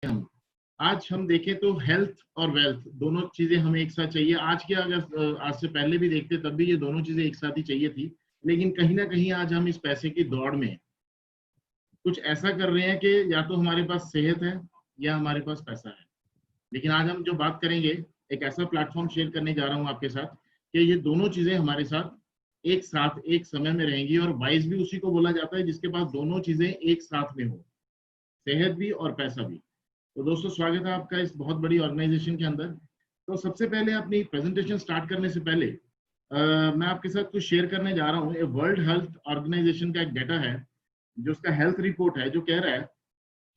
हम आज हम देखें तो हेल्थ और वेल्थ दोनों चीजें हमें एक साथ चाहिए। आज के अगर आज से पहले भी देखते तब भी ये दोनों चीजें एक साथ ही चाहिए थी, लेकिन कहीं ना कहीं आज हम इस पैसे की दौड़ में कुछ ऐसा कर रहे हैं कि या तो हमारे पास सेहत है या हमारे पास पैसा है। लेकिन आज हम जो बात करेंगे, एक ऐसा प्लेटफॉर्म शेयर करने जा रहा हूं आपके साथ कि ये दोनों चीजें हमारे साथ एक समय में रहेंगी। और वाइज भी उसी को बोला जाता है जिसके पास दोनों चीजें एक साथ में हो, सेहत भी और पैसा भी। तो दोस्तों, स्वागत है आपका इस बहुत बड़ी ऑर्गेनाइजेशन के अंदर। तो सबसे पहले अपनी प्रेजेंटेशन स्टार्ट करने से पहले मैं आपके साथ कुछ शेयर करने जा रहा हूँ। ये वर्ल्ड हेल्थ ऑर्गेनाइजेशन का एक डाटा है, जो उसका हेल्थ रिपोर्ट है, जो कह रहा है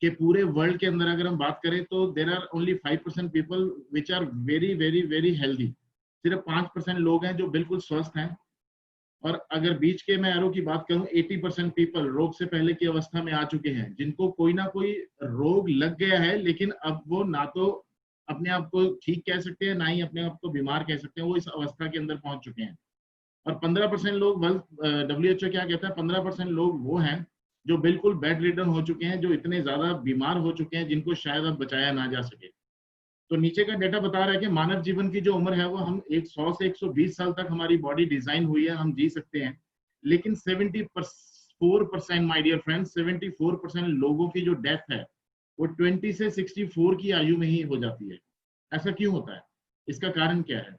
कि पूरे वर्ल्ड के अंदर अगर हम बात करें तो there are only 5% people which are very very very healthy. सिर्फ 5% लोग हैं जो बिल्कुल स्वस्थ हैं। और अगर बीच के मैं एरो की बात करूं, 80% पीपल रोग से पहले की अवस्था में आ चुके हैं, जिनको कोई ना कोई रोग लग गया है, लेकिन अब वो ना तो अपने आप को ठीक कह सकते हैं, ना ही अपने आप को बीमार कह सकते हैं, वो इस अवस्था के अंदर पहुंच चुके हैं। और 15% लोग, WHO क्या कहता है, 15% लोग वो हैं जो बिल्कुल बेड रिडन हो चुके हैं, जो इतने ज्यादा बीमार हो चुके हैं जिनको शायद अब बचाया ना जा सके। तो नीचे का डेटा बता रहा है कि मानव जीवन की जो उम्र है वो हम 100 से 120 साल तक हमारी बॉडी डिजाइन हुई है, हम जी सकते हैं। लेकिन 74% माय डियर फ्रेंड्स, 74% लोगों की जो डेथ है वो 20 से 64 की आयु में ही हो जाती है। ऐसा क्यों होता है? इसका कारण क्या है?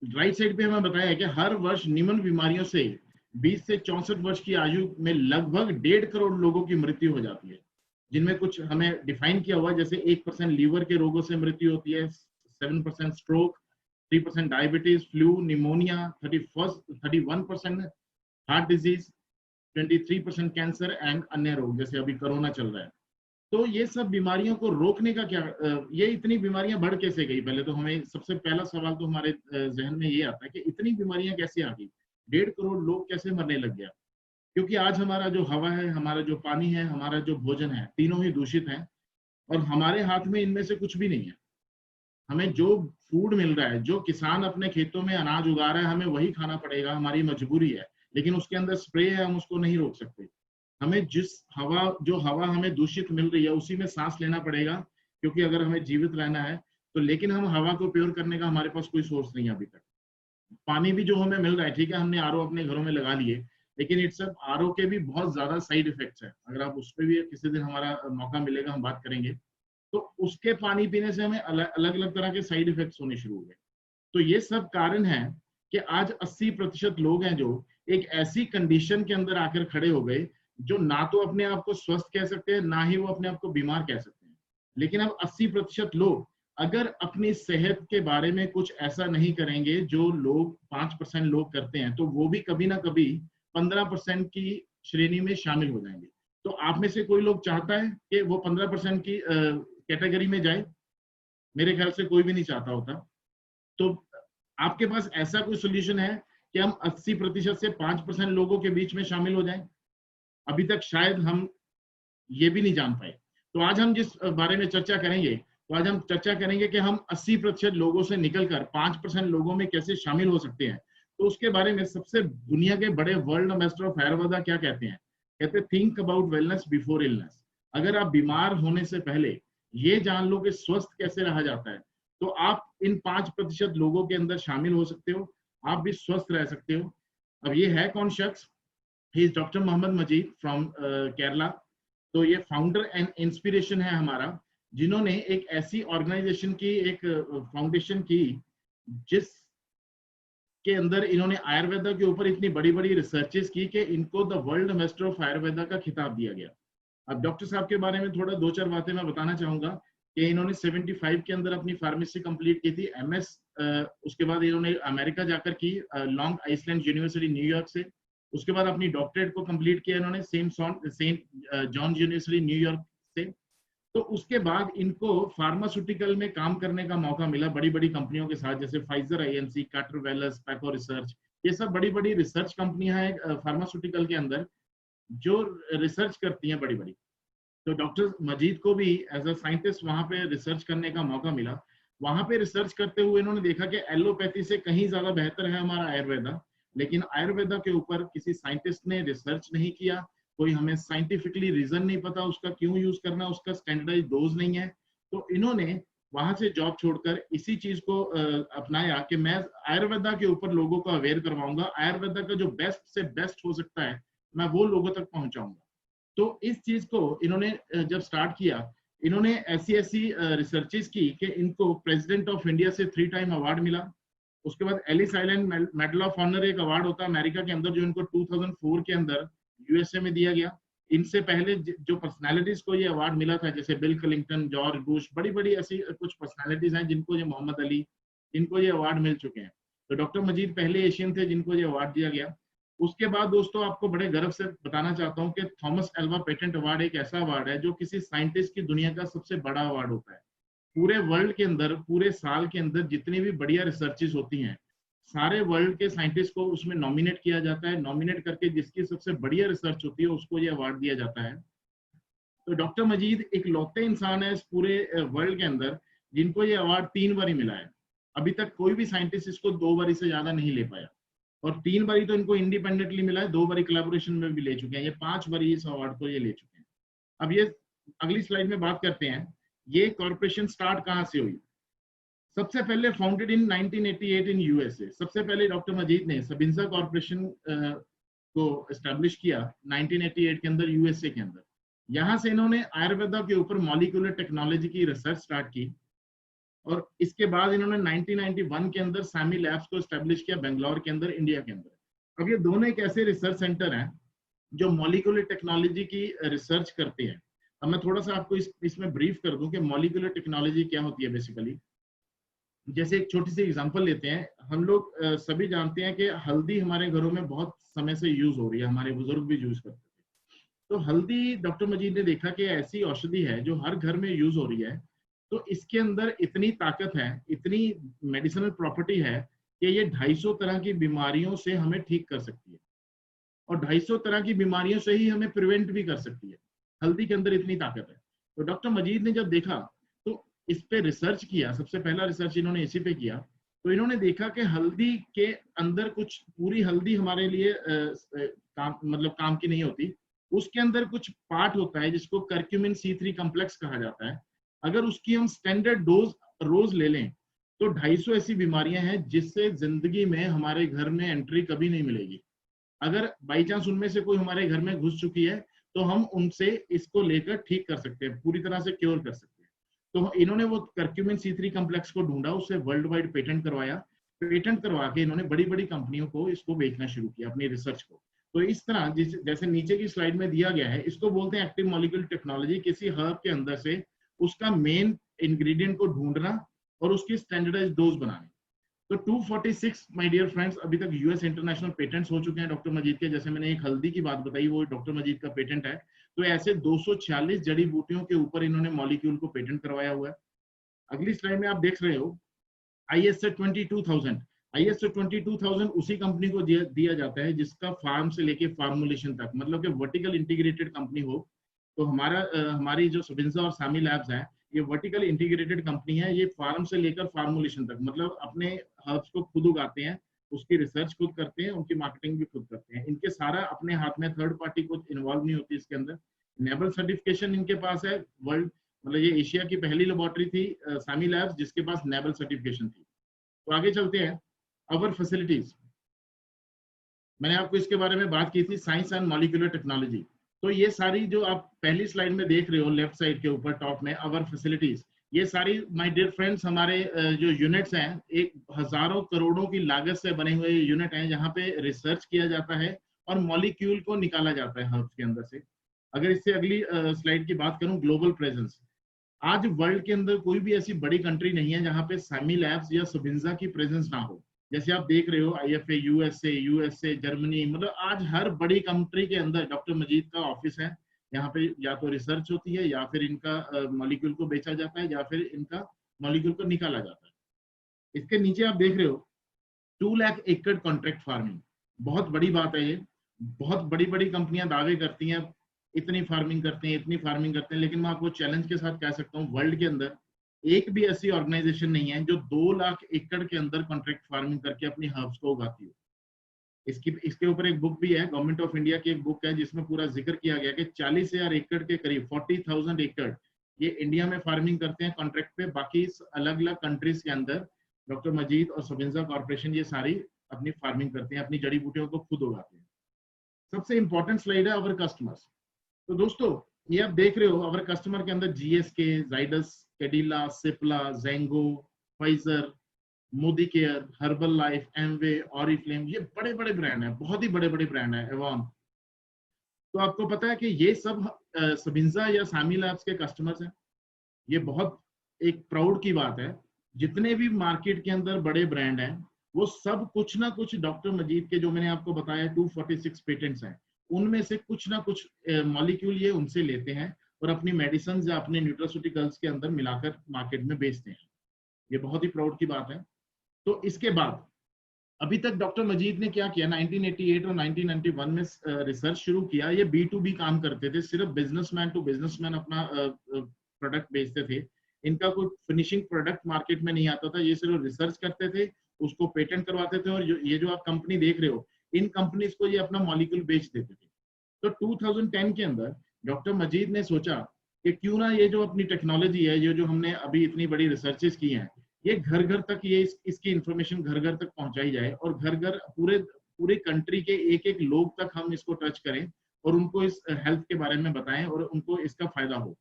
राइट साइड पे हमें बताया है कि हर वर्ष निम्न बीमारियों से 20 से 64 वर्ष की आयु में लगभग 1.5 करोड़ लोगों की मृत्यु हो जाती है, जिनमें कुछ हमें डिफाइन किया हुआ है, जैसे 1% लीवर के रोगों से मृत्यु होती है, 7% stroke, 3% diabetes, flu, pneumonia, 31% heart disease, 23% cancer and अन्य रोग जैसे अभी कोरोना चल रहा है। तो ये सब बीमारियों को रोकने का क्या, ये इतनी बीमारियां बढ़ कैसे गई? पहले तो हमें सबसे पहला सवाल तो हमारे जहन में ये आता है कि इतनी बीमारियां कैसे आ गई, 1.5 करोड़ लोग कैसे मरने लग गया? क्योंकि आज हमारा जो हवा है, हमारा जो पानी है, हमारा जो भोजन है, तीनों ही दूषित हैं। और हमारे हाथ में इनमें से कुछ भी नहीं है। हमें जो फूड मिल रहा है, जो किसान अपने खेतों में अनाज उगा रहा है, हमें वही खाना पड़ेगा, हमारी मजबूरी है। लेकिन उसके अंदर स्प्रे है, हम उसको नहीं रोक सकते। हमें जो हवा हमें दूषित मिल रही है उसी में सांस लेना पड़ेगा, क्योंकि अगर हमें जीवित रहना है तो। लेकिन हम हवा को प्योर करने का हमारे पास कोई सोर्स नहीं है अभी तक। पानी भी जो हमें मिल रहा है, ठीक है, हमने आरओ अपने घरों में लगा लिए, लेकिन इट्स सब आरओ के भी बहुत ज्यादा साइड इफेक्ट्स है। अगर आप उस पर भी किसी दिन हमारा मौका मिलेगा, हम बात करेंगे। तो उसके पानी पीने से हमें अलग अलग तरह के साइड इफेक्ट्स होने शुरू हो गए। तो ये सब कारण है कि आज 80% लोग हैं जो एक ऐसी कंडीशन के अंदर आकर खड़े हो गए, जो ना तो अपने आप को स्वस्थ कह सकते हैं, ना ही वो अपने आप को बीमार कह सकते हैं। लेकिन अब 80% लोग अगर अपनी सेहत के बारे में कुछ ऐसा नहीं करेंगे जो लोग 5% लोग करते हैं, तो वो भी कभी ना कभी 15% की श्रेणी में शामिल हो जाएंगे। तो आप में से कोई लोग चाहता है कि वो 15% की कैटेगरी में जाए? मेरे ख्याल से कोई भी नहीं चाहता होता। तो आपके पास ऐसा कोई सोल्यूशन है कि हम 80% से 5% लोगों के बीच में शामिल हो जाएं? अभी तक शायद हम ये भी नहीं जान पाए। तो आज हम जिस बारे में चर्चा करेंगे, तो आज हम चर्चा करेंगे कि हम 80% लोगों से निकलकर 5% लोगों में कैसे शामिल हो सकते हैं। तो उसके बारे में सबसे दुनिया के बड़े वर्ल्ड एम्बेसडर ऑफ आयुर्वेदा क्या कहते हैं? कहते हैं, think about wellness before illness. अगर आप बीमार होने से पहले ये जान लो कि स्वस्थ कैसे रहा जाता है, तो आप इन 5% लोगों के अंदर शामिल हो सकते हो, आप भी स्वस्थ रह सकते हो। अब ये है कौन शख्स? He is doctor Mohammed Majeed from Kerala. तो ये फाउंडर एंड इंस्पिरेशन है हमारा, जिन्होंने एक ऐसी ऑर्गेनाइजेशन की, एक फाउंडेशन की, जिस के अंदर इन्होंने आयुर्वेदा के ऊपर इतनी बड़ी बड़ी रिसर्चेस की कि इनको the world master of Ayurveda का खिताब दिया गया। अब डॉक्टर साहब के बारे में थोड़ा दो चार बातें मैं बताना चाहूंगा कि इन्होंने 75 के अंदर अपनी फार्मेसी कंप्लीट की थी, MS। उसके बाद इन्होंने अमेरिका जाकर की, लॉन्ग आइसलैंड यूनिवर्सिटी न्यूयॉर्क से। उसके बाद अपनी डॉक्टरेट को कंप्लीट किया इन्होंने सेंट जॉन यूनिवर्सिटी न्यूयॉर्क से। तो उसके बाद इनको फार्मास्यूटिकल में काम करने का मौका मिला बड़ी बड़ी कंपनियों के साथ, जैसे फाइजर INC, कार्टर वेलस, पैको रिसर्च। ये सब बड़ी बड़ी रिसर्च कंपनियां हैं फार्मास्यूटिकल के अंदर, जो रिसर्च करती हैं बड़ी बड़ी। तो डॉक्टर मजीद को भी एज अ साइंटिस्ट वहां पे रिसर्च करने का मौका मिला। वहां पे रिसर्च करते हुए इन्होंने देखा कि एलोपैथी से कहीं ज्यादा बेहतर है हमारा आयुर्वेदा। लेकिन आयुर्वेदा के ऊपर किसी साइंटिस्ट ने रिसर्च नहीं किया, कोई हमें साइंटिफिकली रीजन नहीं पता उसका क्यों यूज करना, उसका स्टैंडर्डाइज डोज नहीं है। तो इन्होंने वहां से जॉब छोड़कर इसी चीज को अपनाया कि मैं आयुर्वेदा के ऊपर लोगों को अवेयर करवाऊंगा, आयुर्वेदा का जो बेस्ट से बेस्ट हो सकता है मैं वो लोगों तक पहुंचाऊंगा। तो इस चीज को इन्होंने जब स्टार्ट किया, इन्होंने ऐसी ऐसी रिसर्चेस की कि इनको प्रेसिडेंट ऑफ इंडिया से 3 टाइम अवार्ड मिला। उसके बाद Ellis Island medal of honour एक अवार्ड होता है अमेरिका के अंदर, जो इनको 2004 के अंदर यूएसए में दिया गया। इनसे पहले जो पर्सनालिटीज को ये अवार्ड मिला था, जैसे बिल क्लिंटन, जॉर्ज बुश, बड़ी बड़ी ऐसी कुछ पर्सनालिटीज हैं जिनको ये, मोहम्मद अली, इनको ये अवार्ड मिल चुके हैं। तो डॉक्टर मजीद पहले एशियन थे जिनको ये अवार्ड दिया गया। उसके बाद दोस्तों आपको बड़े गर्व से बताना चाहता हूँ कि थॉमस एल्वा पेटेंट अवार्ड एक ऐसा अवार्ड है जो किसी साइंटिस्ट की दुनिया का सबसे बड़ा अवार्ड होता है। पूरे वर्ल्ड के अंदर, पूरे साल के अंदर जितनी भी बढ़िया रिसर्चेस होती हैं, सारे वर्ल्ड के साइंटिस्ट को उसमें नॉमिनेट किया जाता है। नॉमिनेट करके जिसकी सबसे बढ़िया रिसर्च होती है उसको ये अवार्ड दिया जाता है। तो डॉक्टर मजीद एक लौते इंसान है इस पूरे वर्ल्ड के अंदर जिनको ये अवार्ड 3 बार मिला है। अभी तक कोई भी साइंटिस्ट इसको 2 बार से ज्यादा नहीं ले पाया, और 3 बारी तो इनको इंडिपेंडेंटली मिला है, 2 बारी कोलैबोरेशन में भी ले चुके हैं। ये 5 बारी इस अवार्ड को ये ले चुके हैं। अब ये अगली स्लाइड में बात करते हैं, ये कॉर्पोरेशन स्टार्ट कहाँ से हुई। सबसे पहले फाउंडेड इन 1988 इन यूएसए। सबसे पहले डॉक्टर मजीद ने सबिंसा कॉर्पोरेशन को एस्टेब्लिश किया 1988 के अंदर यूएसए के अंदर। यहां से इन्होंने आयुर्वेदा के ऊपर मॉलिक्यूलर टेक्नोलॉजी की रिसर्च स्टार्ट की, और इसके बाद इन्होंने 1991 के अंदर सैमी लैब्स को एस्टेब्लिश किया बेंगलोर के अंदर, इंडिया के अंदर। अब ये दोनों एक ऐसे रिसर्च सेंटर हैं जो मॉलिक्यूलर टेक्नोलॉजी की रिसर्च करते हैं। अब मैं थोड़ा सा आपको इसमें ब्रीफ कर दूं कि मॉलिक्यूलर टेक्नोलॉजी क्या होती है बेसिकली। जैसे एक छोटी सी एग्जांपल लेते हैं, हम लोग सभी जानते हैं कि हल्दी हमारे घरों में बहुत समय से यूज हो रही है, हमारे बुजुर्ग भी यूज करते थे। तो हल्दी डॉक्टर मजीद ने देखा कि ऐसी औषधि है जो हर घर में यूज हो रही है, तो इसके अंदर इतनी ताकत है, इतनी मेडिसिनल प्रॉपर्टी है कि ये 250 तरह की बीमारियों से हमें ठीक कर सकती है, और 250 तरह की बीमारियों से ही हमें प्रिवेंट भी कर सकती है। हल्दी के अंदर इतनी ताकत है। तो डॉक्टर मजीद ने जब देखा तो इस पे रिसर्च किया। सबसे पहला रिसर्च इन्होंने इसी पे किया। तो इन्होंने देखा कि हल्दी के अंदर कुछ, पूरी हल्दी हमारे लिए काम की नहीं होती। उसके अंदर कुछ पार्ट होता है जिसको करक्यूमिन C3 कॉम्प्लेक्स कहा जाता है। अगर उसकी हम स्टैंडर्ड डोज रोज ले लें तो 250 ऐसी बीमारियां हैं जिससे जिंदगी में हमारे घर में एंट्री कभी नहीं मिलेगी। अगर बाई चांस उनमें से कोई हमारे घर में घुस चुकी है तो हम उनसे इसको लेकर ठीक कर सकते हैं, पूरी तरह से क्योर कर सकते हैं। तो इन्होंने वो करक्यूमिन C3 कॉम्प्लेक्स को ढूंढा, उससे वर्ल्ड वाइड पेटेंट करवाया। पेटेंट करवा के इन्होंने बड़ी बड़ी कंपनियों को इसको बेचना शुरू किया, अपनी रिसर्च को। तो इस तरह जैसे नीचे की स्लाइड में दिया गया है, इसको बोलते हैं एक्टिव मॉलिक्यूल टेक्नोलॉजी। किसी हर्ब के अंदर से उसका मेन इंग्रेडिएंट को ढूंढना और उसकी स्टैंडर्डाइज डोज बनानी। तो 246 माय डियर फ्रेंड्स अभी तक यूएस इंटरनेशनल पेटेंट्स हो चुके हैं डॉक्टर मजीद के। जैसे मैंने एक हल्दी की बात बताई, वो डॉक्टर मजीद का पेटेंट है। तो ऐसे 246 जड़ी बूटियों के ऊपर इन्होंने मॉलिक्यूल को पेटेंट करवाया हुआ है। अगली स्लाइड में आप देख रहे हो ISO 22000। ISO 22000 उसी कंपनी को दिया जाता है जिसका फार्म से लेके फार्मुलेशन तक, मतलब कि वर्टिकल इंटीग्रेटेड कंपनी हो। तो हमारी जो सबिंसा और सामी लैब्स हैं, ये वर्टिकल इंटीग्रेटेड कंपनी है। ये फार्म से लेकर फार्मुलेशन तक, मतलब अपने हर्ब्स को खुद उगाते हैं, उसकी रिसर्च खुद करते हैं, उनकी मार्केटिंग भी खुद करते हैं। इनके सारा अपने हाथ में, थर्ड पार्टी को इन्वॉल्व नहीं होती इसके अंदर। नेबल सर्टिफिकेशन इनके पास है। वर्ल्ड, मतलब ये एशिया की पहली लेबोरेटरी थी सामी लैब्स जिसके पास नेबल सर्टिफिकेशन थी। तो आगे चलते हैं। अवर फैसिलिटीज, मैंने आपको इसके बारे में बात की थी, साइंस एंड मॉलिक्यूलर टेक्नोलॉजी। तो ये सारी जो आप पहली स्लाइड में देख रहे हो लेफ्ट साइड के ऊपर टॉप में, अवर फैसिलिटीज, ये सारी माय डियर फ्रेंड्स हमारे जो यूनिट्स हैं, एक हजारों करोड़ों की लागत से बने हुए यूनिट हैं जहाँ पे रिसर्च किया जाता है और मॉलिक्यूल को निकाला जाता है हर्ब्स के अंदर से। अगर इससे अगली स्लाइड की बात करूं, ग्लोबल प्रेजेंस, आज वर्ल्ड के अंदर कोई भी ऐसी बड़ी कंट्री नहीं है जहाँ पे सामी लैब्स या सबिंसा की प्रेजेंस ना हो। जैसे आप देख रहे हो IFA, यूएसए, जर्मनी, मतलब आज हर बड़ी कंट्री के अंदर डॉक्टर मजीद का ऑफिस है। यहाँ पे या तो रिसर्च होती है, या फिर इनका मॉलिक्यूल को बेचा जाता है, या फिर इनका मॉलिक्यूल को निकाला जाता है। इसके नीचे आप देख रहे हो 2 लाख एकड़ कॉन्ट्रैक्ट फार्मिंग, बहुत बड़ी बात है ये। बहुत बड़ी बड़ी कंपनियां दावे करती हैं इतनी फार्मिंग करते हैं, इतनी फार्मिंग करते हैं, लेकिन मैं आपको चैलेंज के साथ कह सकता हूँ वर्ल्ड के अंदर एक भी ऐसी ऑर्गेनाइजेशन नहीं है जो 2 लाख एकड़ के अंदर कॉन्ट्रैक्ट फार्मिंग करके अपनी हर्ब्स को उगाती हो। इसकी इसके ऊपर एक बुक भी है, गवर्नमेंट ऑफ इंडिया की एक बुक है जिसमें पूरा जिक्र किया गया कि 40,000 एकड़ के करीब 40,000 एकड़ ये इंडिया में फार्मिंग करते हैं कॉन्ट्रैक्ट पे। बाकी अलग अलग कंट्रीज के अंदर डॉक्टर मजीद और सबिंजा कॉर्पोरेशन ये सारी अपनी फार्मिंग करते हैं, अपनी जड़ी बूटियों को खुद उगाते हैं। सबसे इंपॉर्टेंट स्लाइड है अवर कस्टमर्स। तो दोस्तों ये आप देख रहे हो अवर कस्टमर के अंदर GSK, Zydus, Cadila, Cipla, Django, Pfizer, Modi care, herbal life, Amway, Oriflame, ये बड़े बड़े ब्रांड हैं, बहुत ही बड़े बड़े ब्रांड हैं। एवॉन, तो आपको पता है कि ये सब सबिंजा या सामी लैब्स के कस्टमर्स हैं। ये बहुत एक प्राउड की बात है। जितने भी मार्केट के अंदर बड़े ब्रांड हैं वो सब कुछ ना कुछ डॉक्टर मजीद के, जो मैंने आपको बताया 246 पेटेंट्स हैं, उनमें से कुछ ना कुछ मॉलिक्यूल ये उनसे लेते हैं और अपनी मेडिसिन या अपने न्यूट्रास्यूटिकल्स के अंदर मिलाकर मार्केट में बेचते हैं। ये बहुत ही प्राउड की बात है। तो इसके बाद अभी तक डॉक्टर मजीद ने क्या किया, 1988 और 1991 में रिसर्च शुरू किया। ये B2B काम करते थे, सिर्फ बिजनेसमैन टू बिजनेसमैन अपना प्रोडक्ट बेचते थे। इनका कोई फिनिशिंग प्रोडक्ट मार्केट में नहीं आता था, ये सिर्फ रिसर्च करते थे, उसको पेटेंट करवाते थे, और ये जो आप कंपनी देख रहे हो, इन कंपनीज को ये अपना मॉलिक्यूल बेच देते थे। तो 2010 के अंदर डॉक्टर मजीद ने सोचा कि क्यों ना ये जो अपनी टेक्नोलॉजी है, ये जो हमने अभी इतनी बड़ी रिसर्चेस की हैं, ये घर घर तक ये इसकी इंफॉर्मेशन घर घर तक पहुंचाई जाए, और घर घर पूरे कंट्री के एक एक लोग तक हम इसको टच करें और उनको इस हेल्थ के बारे में बताएं और उनको इसका फायदा हो।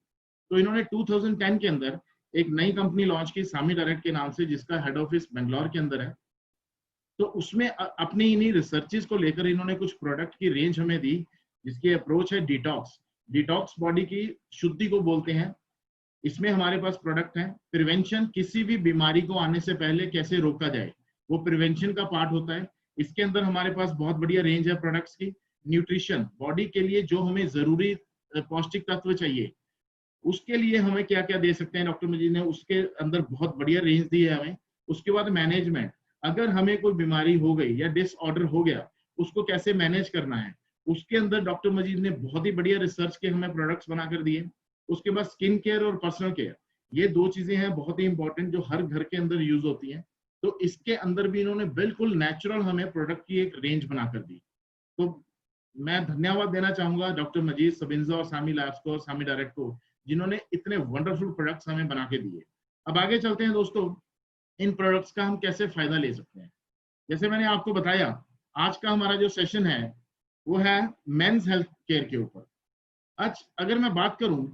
तो इन्होंने 2010 के अंदर एक नई कंपनी लॉन्च की, सामी डायरेक्ट के नाम से, जिसका हेड ऑफिस बेंगलोर के अंदर है। तो उसमें अपनी इन्हीं रिसर्चेस को लेकर इन्होंने कुछ प्रोडक्ट की रेंज हमें दी, जिसकी अप्रोच है डिटॉक्स। डिटॉक्स बॉडी की शुद्धि को बोलते हैं। इसमें हमारे पास प्रोडक्ट है प्रिवेंशन, किसी भी बीमारी को आने से पहले कैसे रोका जाए, वो प्रिवेंशन का पार्ट होता है। इसके अंदर हमारे पास बहुत बढ़िया रेंज है प्रोडक्ट्स की। न्यूट्रिशन, बॉडी के लिए जो हमें जरूरी पौष्टिक तत्व चाहिए, उसके लिए हमें क्या क्या दे सकते हैं डॉक्टर मजीद ने, उसके अंदर बहुत बढ़िया रेंज दी है हमें। उसके बाद मैनेजमेंट, अगर हमें कोई बीमारी हो गई या डिसऑर्डर हो गया, उसको कैसे मैनेज करना है, उसके अंदर डॉक्टर मजीद ने बहुत ही बढ़िया रिसर्च के हमें प्रोडक्ट्स बनाकर दिए। उसके बाद स्किन केयर और पर्सनल केयर, ये दो चीजें हैं बहुत ही इंपॉर्टेंट जो हर घर के अंदर यूज होती हैं। तो इसके अंदर भी इन्होंने बिल्कुल नेचुरल हमें प्रोडक्ट की एक रेंज बनाकर दी। तो मैं धन्यवाद देना चाहूंगा डॉक्टर मजीद, सबिंजा और सामी लैब्स को और सामी डायरेक्ट को, जिन्होंने इतने वंडरफुल प्रोडक्ट्स हमें बना के दिए। अब आगे चलते हैं दोस्तों, इन प्रोडक्ट्स का हम कैसे फायदा ले सकते हैं। जैसे मैंने आपको बताया, आज का हमारा जो सेशन है वो है मेंस हेल्थ केयर के ऊपर। आज अगर मैं बात करूं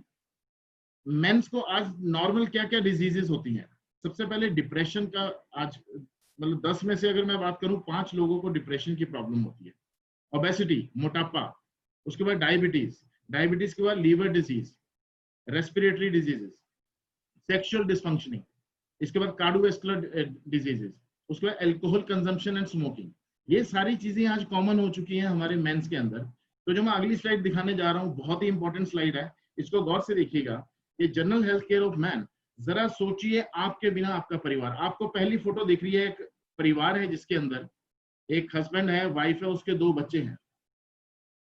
मेंस को, आज नॉर्मल क्या क्या डिजीजेस होती हैं। सबसे पहले डिप्रेशन का, आज मतलब 10 में से अगर मैं बात करूं 5 लोगों को डिप्रेशन की प्रॉब्लम होती है। ओबेसिटी, मोटापा, उसके बाद डायबिटीज, डायबिटीज के बाद liver disease, respiratory diseases, sexual dysfunctioning, इसके बाद कार्डियोवैस्कुलर डिजीजेस, उसके बाद अल्कोहल कंजम्पशन एंड स्मोकिंग। ये सारी चीजें आज कॉमन हो चुकी हैं हमारे मेंस के अंदर। तो जो मैं अगली स्लाइड दिखाने जा रहा हूँ, बहुत ही इंपॉर्टेंट स्लाइड है, इसको गौर से देखिएगा। ये general health care of man. जरा सोचिए, आपके बिना आपका परिवार, आपको पहली फोटो दिख रही है, एक परिवार है जिसके अंदर एक हस्बैंड है, वाइफ है, उसके 2 बच्चे हैं।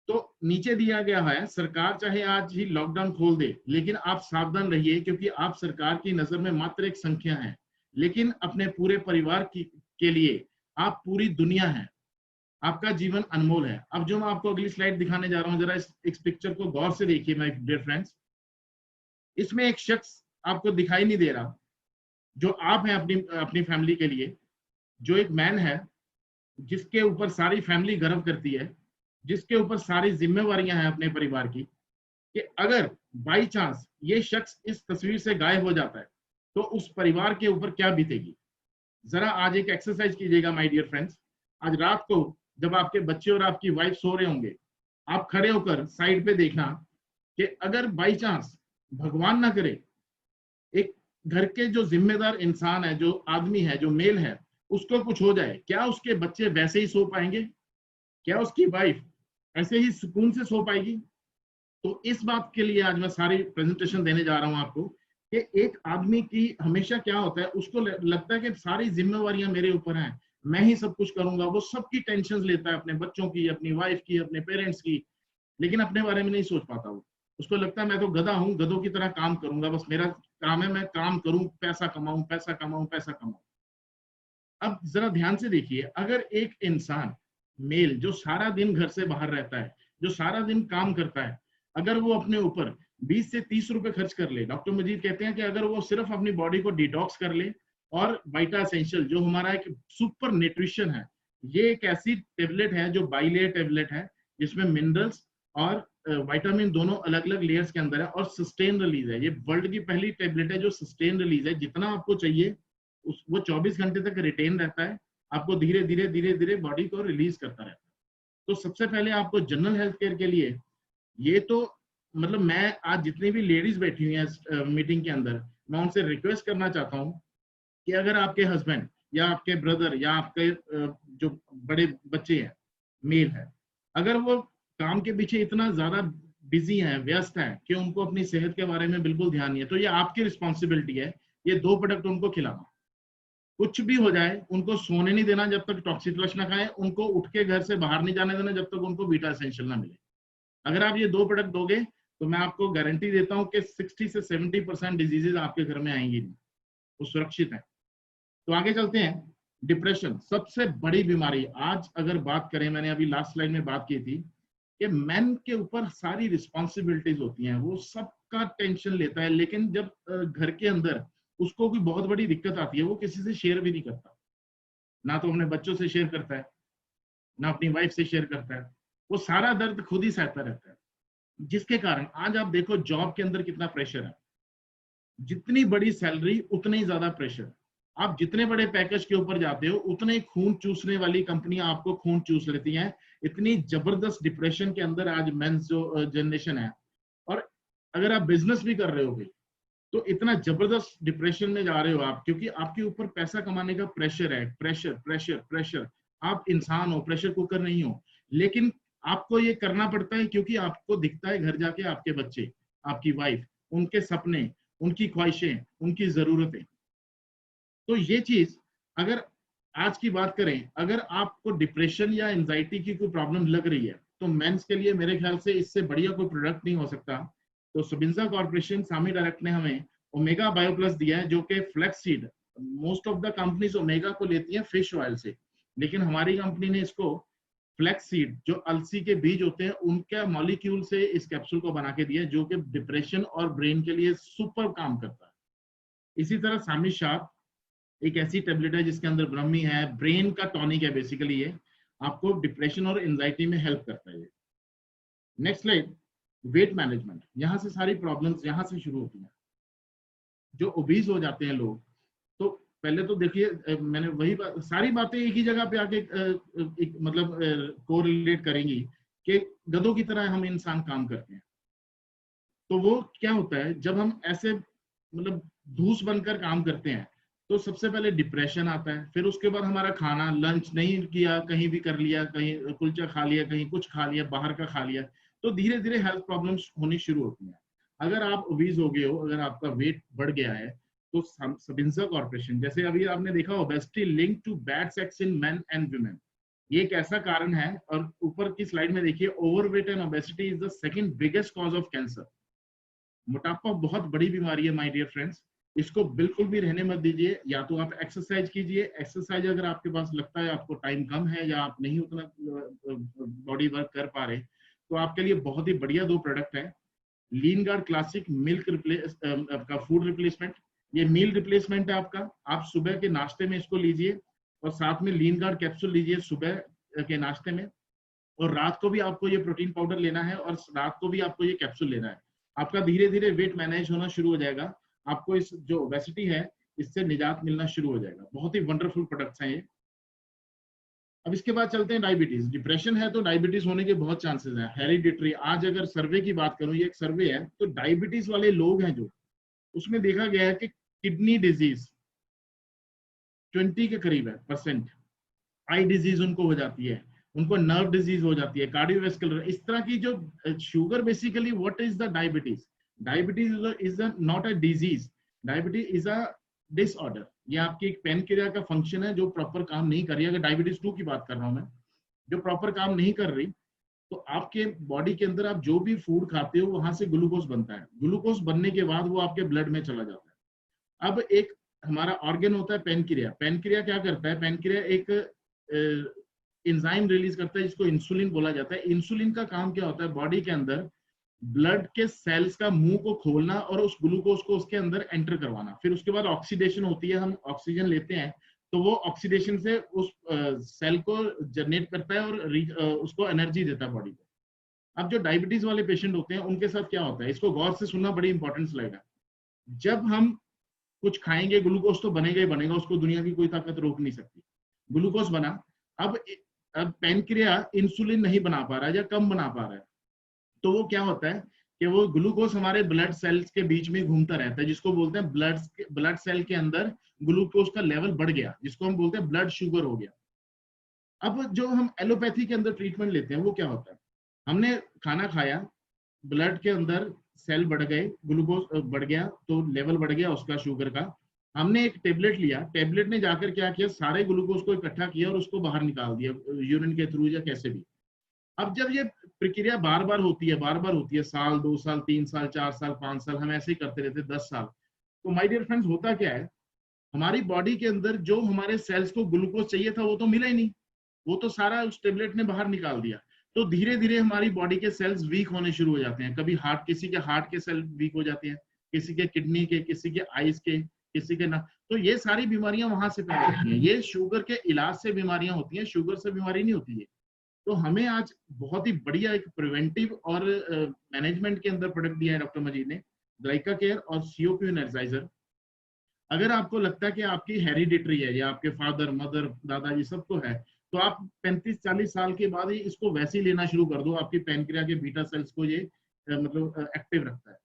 तो नीचे दिया गया है, सरकार चाहे आज ही लॉकडाउन खोल दे, लेकिन आप सावधान रहिए, क्योंकि आप सरकार की नजर में मात्र एक संख्या है, लेकिन अपने पूरे परिवार के लिए आप पूरी दुनिया है। आपका जीवन अनमोल है। अब जो मैं आपको अगली स्लाइड दिखाने जा रहा हूं, जरा इस पिक्चर को गौर से देखिए माय डियर फ्रेंड्स। इसमें एक शख्स आपको दिखाई नहीं दे रहा, जो आप हैं अपनी अपनी फैमिली के लिए, जो एक मैन है जिसके ऊपर सारी फैमिली गर्व करती है, जिसके ऊपर सारी जिम्मेवारियां हैं अपने परिवार की, कि अगर बाई चांस ये शख्स इस तस्वीर से गायब हो जाता है तो उस परिवार के ऊपर क्या बीतेगी। जरा आज एक एक्सरसाइज कीजिएगा माय डियर फ्रेंड्स। आज रात को जब आपके बच्चे और आपकी वाइफ सो रहे होंगे, आप खड़े होकर साइड पे देखना कि अगर बाई चांस, भगवान ना करे, एक घर के जो जिम्मेदार इंसान है, जो आदमी है, जो मेल है, उसको कुछ हो जाए, क्या उसके बच्चे वैसे ही सो पाएंगे? क्या उसकी वाइफ ऐसे ही सुकून से सो पाएगी? तो इस बात के लिए आज मैं सारी प्रेजेंटेशन देने जा रहा हूं आपको, कि एक आदमी की हमेशा क्या होता है, उसको लगता है कि सारी जिम्मेवारियां मेरे ऊपर हैं, मैं ही सब कुछ करूंगा। वो सबकी टेंशन लेता है, अपने बच्चों की, अपनी वाइफ की, अपने पेरेंट्स की, लेकिन अपने बारे में नहीं सोच पाता। वो, उसको लगता है मैं तो गधा हूं, गधों की तरह काम करूंगा, बस मेरा काम है मैं काम करूं, पैसा कमाऊं, पैसा कमाऊं, पैसा कमाऊं। अब जरा ध्यान से देखिए, अगर एक इंसान मेल जो सारा दिन घर से बाहर रहता है, जो सारा दिन काम करता है, अगर वो अपने ऊपर 20 से 30 रुपए खर्च कर ले, डॉक्टर मजीद कहते हैं कि अगर वो सिर्फ अपनी बॉडी को डिटॉक्स कर ले और वाइटा एसेंशियल जो हमारा एक सुपर न्यूट्रिशन है, ये एक ऐसी टेबलेट है जो बाइलेयर टेबलेट है जिसमें मिनरल्स और विटामिन दोनों अलग अलग लेयर्स के अंदर है और सस्टेन रिलीज है। ये वर्ल्ड की पहली टेबलेट है जो सस्टेन रिलीज है, जितना आपको चाहिए वो 24 घंटे तक रिटेन रहता है, आपको धीरे धीरे धीरे धीरे बॉडी को रिलीज करता रहता है। तो सबसे पहले आपको जनरल हेल्थ केयर के लिए ये तो मतलब मैं आज जितनी भी लेडीज बैठी हुई हैं मीटिंग के अंदर, मैं उनसे रिक्वेस्ट करना चाहता हूँ कि अगर आपके हस्बैंड या आपके ब्रदर या आपके जो बड़े बच्चे हैं मेल है, अगर वो काम के पीछे इतना ज्यादा बिजी है, व्यस्त है कि उनको अपनी सेहत के बारे में बिल्कुल ध्यान नहीं है, तो ये आपकी रिस्पॉन्सिबिलिटी है ये 2 प्रोडक्ट उनको खिलाना। कुछ भी हो जाए उनको सोने नहीं देना जब तक टॉक्सिफ्लश ना खाएं, उनको उठ के घर से बाहर नहीं जाने देना जब तक उनको बीटा एसेंशियल ना मिले। अगर आप ये 2 प्रोडक्ट दोगे तो मैं आपको गारंटी देता हूं कि 60 से 70% डिजीजेज आपके घर में आएंगी नहीं, वो सुरक्षित है। तो आगे चलते हैं। डिप्रेशन सबसे बड़ी बीमारी आज अगर बात करें, मैंने अभी लास्ट स्लाइड में बात की थी कि मैन के ऊपर सारी रिस्पॉन्सिबिलिटीज होती हैं, वो सबका टेंशन लेता है, लेकिन जब घर के अंदर उसको कोई बहुत बड़ी दिक्कत आती है वो किसी से शेयर भी नहीं करता, ना तो अपने बच्चों से शेयर करता है ना अपनी वाइफ से शेयर करता है, वो सारा दर्द खुद ही सहता रहता है। जिसके कारण आज आप देखो जॉब के अंदर कितना प्रेशर है, जितनी बड़ी सैलरी उतना ही ज्यादा प्रेशर, आप जितने बड़े पैकेज के ऊपर जाते हो उतने खून चूसने वाली कंपनियां आपको खून चूस लेती हैं। इतनी जबरदस्त डिप्रेशन के अंदर आज मेंस जो जनरेशन है, और अगर आप बिजनेस भी कर रहे होगे तो इतना जबरदस्त डिप्रेशन में जा रहे हो आप, क्योंकि आपके ऊपर पैसा कमाने का प्रेशर है। प्रेशर प्रेशर प्रेशर, आप इंसान हो, प्रेशर कुकर नहीं हो, लेकिन आपको ये करना पड़ता है क्योंकि आपको दिखता है घर जाके आपके बच्चे, आपकी वाइफ, उनके सपने, उनकी ख्वाहिशें, उनकी जरूरतें। तो ये चीज अगर आज की बात करें, अगर आपको डिप्रेशन या एंजाइटी की कोई प्रॉब्लम लग रही है तो मेंस के लिए मेरे ख्याल से इससे बढ़िया कोई प्रोडक्ट नहीं हो सकता। तो सुबिंसा कॉर्पोरेशन सामी डायरेक्ट ने हमें ओमेगा बायो प्लस दिया है, जो कि flax seed, most of the companies omega को लेती हैं फिश ऑयल से, लेकिन हमारी कंपनी ने इसको फ्लैक्स सीड जो अलसी के बीज होते हैं उनके मॉलिक्यूल से इस कैप्सूल को बना के दिया, जो कि डिप्रेशन और ब्रेन के लिए सुपर काम करता है। इसी तरह सामी शार्प एक ऐसी टेबलेट है जिसके अंदर ब्रह्मी है, ब्रेन का टॉनिक है बेसिकली, ये आपको डिप्रेशन और एंजाइटी में हेल्प करता है। Next slide. वेट मैनेजमेंट, यहाँ से सारी प्रॉब्लम्स यहाँ से शुरू होती हैं। जो ओबीज हो जाते हैं लोग, तो पहले तो देखिए मैंने वही सारी बातें एक ही जगह पे आके मतलब कोरिलेट करेंगी कि गधों की तरह हम इंसान काम करते हैं। तो वो क्या होता है जब हम ऐसे मतलब धूस बनकर काम करते हैं तो सबसे पहले डिप्रेशन आता है, फिर उसके बाद हमारा खाना, लंच नहीं किया, कहीं भी कर लिया, कहीं कुलचा खा लिया, कहीं कुछ खा लिया, बाहर का खा लिया, तो धीरे धीरे हेल्थ प्रॉब्लम्स होनी शुरू होती हैं। अगर आप ओबीज हो गए हो, अगर आपका वेट बढ़ गया है, तो सबिंसा कॉर्पोरेशन, जैसे अभी आपने देखा obesity link to bad sex in men and women, ये एक ऐसा कारण है। और ऊपर की स्लाइड में देखिए, overweight and obesity is the second biggest cause of cancer. मोटापा बहुत बड़ी बीमारी है माय डियर फ्रेंड्स, इसको बिल्कुल भी रहने मत दीजिए। या तो आप एक्सरसाइज कीजिए, एक्सरसाइज अगर आपके पास लगता है आपको टाइम कम है या आप नहीं उतना बॉडी वर्क कर पा रहे, तो आपके लिए बहुत ही बढ़िया 2 प्रोडक्ट है। लीन गार्ड क्लासिक मिल्क आपका फूड रिप्लेसमेंट, ये मील रिप्लेसमेंट है आपका, आप सुबह के नाश्ते में इसको लीजिए और साथ में लीन गार्ड कैप्सूल लीजिए सुबह के नाश्ते में, और रात को भी आपको ये प्रोटीन पाउडर लेना है और रात को भी आपको ये कैप्सूल लेना है। आपका धीरे धीरे वेट मैनेज होना शुरू हो जाएगा, आपको इस जो ओबेसिटी है इससे निजात मिलना शुरू हो जाएगा। बहुत ही वंडरफुल प्रोडक्ट्स हैं ये। अब इसके बाद चलते हैं डायबिटीज। डिप्रेशन है तो डायबिटीज होने के बहुत चांसेस हैं, हेरिडिटरी। आज अगर सर्वे की बात करूं, ये एक सर्वे है, तो डायबिटीज वाले लोग हैं जो, उसमें देखा गया है कि किडनी डिजीज 20 के करीब है परसेंट, आई डिजीज उनको हो जाती है, उनको नर्व डिजीज हो जाती है, कार्डियोवैस्कुलर, इस तरह की जो sugar. Basically what is the diabetes? Diabetes is not a disease, diabetes is a disorder. ये आपकी एक पेनक्रिया का फंक्शन है जो प्रॉपर काम नहीं कर रही है। अगर डायबिटीज 2 की बात कर रहा हूं मैं, जो प्रॉपर काम नहीं कर रही, तो आपके बॉडी के अंदर आप जो भी फूड खाते हो वहां से ग्लूकोज बनता है, ग्लूकोज बनने के बाद वो आपके ब्लड में चला जाता है। अब एक हमारा ऑर्गन होता है पेनक्रिया, पेनक्रिया क्या करता है? पेनक्रिया एक एंजाइम रिलीज करता है जिसको इंसुलिन बोला जाता है। इंसुलिन का काम क्या होता है, बॉडी के अंदर ब्लड के सेल्स का मुंह को खोलना और उस ग्लूकोज को उसके अंदर एंटर करवाना। फिर उसके बाद ऑक्सीडेशन होती है, हम ऑक्सीजन लेते हैं तो वो ऑक्सीडेशन से उस सेल को जनरेट करता है और उसको एनर्जी देता है बॉडी को। अब जो डायबिटीज वाले पेशेंट होते हैं उनके साथ क्या होता है, इसको गौर से सुनना, बड़ी इंपॉर्टेंट स्लाइड है। जब हम कुछ खाएंगे ग्लूकोज तो बनेगा ही बनेगा, उसको दुनिया की कोई ताकत रोक नहीं सकती। ग्लूकोज बना, अब पैनक्रिया इंसुलिन नहीं बना पा रहा है या कम बना पा रहा है, तो वो क्या होता है कि वो ग्लूकोज हमारे ब्लड सेल्स के बीच में घूमता रहता है, जिसको बोलते हैं ब्लड सेल के अंदर ग्लूकोज का लेवल बढ़ गया, जिसको हम बोलते हैं ब्लड शुगर हो गया। अब जो हम एलोपैथी के अंदर ट्रीटमेंट लेते हैं वो क्या होता है, हमने खाना खाया, ब्लड के अंदर सेल बढ़ गए, ग्लूकोज बढ़ गया तो लेवल बढ़ गया उसका शुगर का, हमने एक टेबलेट लिया, टेबलेट ने जाकर क्या किया, सारे ग्लूकोज को इकट्ठा किया और उसको बाहर निकाल दिया यूरिन के थ्रू या कैसे भी। अब जब ये प्रक्रिया बार बार होती है, साल 2 साल 3 साल 4 साल 5 साल, हम ऐसे ही करते रहते 10 साल, तो माय डियर फ्रेंड्स होता क्या है, हमारी बॉडी के अंदर जो हमारे सेल्स को ग्लूकोज चाहिए था वो तो मिला ही नहीं, वो तो सारा उस टेबलेट ने बाहर निकाल दिया। तो धीरे धीरे हमारी बॉडी के सेल्स वीक होने शुरू हो जाते हैं। कभी किसी के हार्ट के सेल वीक हो जाते हैं, किसी के किडनी के, किसी के आईज के, किसी के ना, तो ये सारी बीमारियां वहां से पैदा होती हैं। ये शुगर के इलाज से बीमारियां होती हैं, शुगर से बीमारी नहीं होती है। तो हमें आज बहुत ही बढ़िया एक प्रिवेंटिव और मैनेजमेंट के अंदर प्रोडक्ट दिया है डॉक्टर मजीद ने, ग्लाइका केयर और सीओपी एनर्जाइजर। अगर आपको लगता है कि आपकी हेरिडिटरी है या आपके फादर मदर दादाजी सबको है, तो आप 35-40 साल के बाद ही इसको वैसे ही लेना शुरू कर दो। आपकी पैनक्रिया के बीटा सेल्स को ये मतलब एक्टिव रखता है।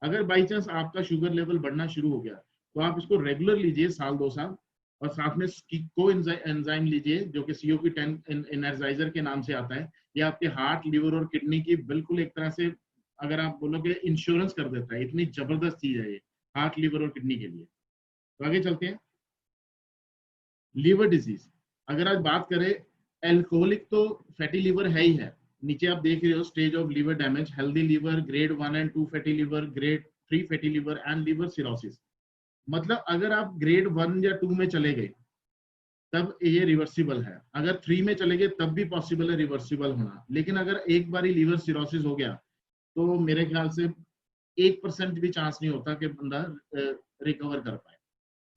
अगर बाई चांस आपका शुगर लेवल बढ़ना शुरू हो गया तो आप इसको रेगुलर लीजिए, साल 2 साल, और साथ में को एंजाइम लीजिए जो कि COP10 एनर्जाइजर के नाम से आता है। ये आपके हार्ट, लिवर और किडनी की बिल्कुल एक तरह से अगर आप बोलोगे इंश्योरेंस कर देता है, इतनी जबरदस्त चीज है ये हार्ट, लिवर और किडनी के लिए। तो आगे चलते हैं, लीवर डिजीज। अगर आज बात करें, एल्कोहलिक तो फैटी लीवर है ही है, नीचे आप देख रहे हो stage of liver damage, healthy liver, grade 1 and 2 fatty liver, grade 3 fatty liver and liver cirrhosis. मतलब अगर आप ग्रेड 1 या 2 में चले गए तब ये रिवर्सिबल है, अगर 3 में चले गए तब भी पॉसिबल है रिवर्सिबल होना, लेकिन अगर एक बार लीवर सिरोसिस हो गया तो मेरे ख्याल से 1% भी चांस नहीं होता कि बंदा रिकवर कर पाए।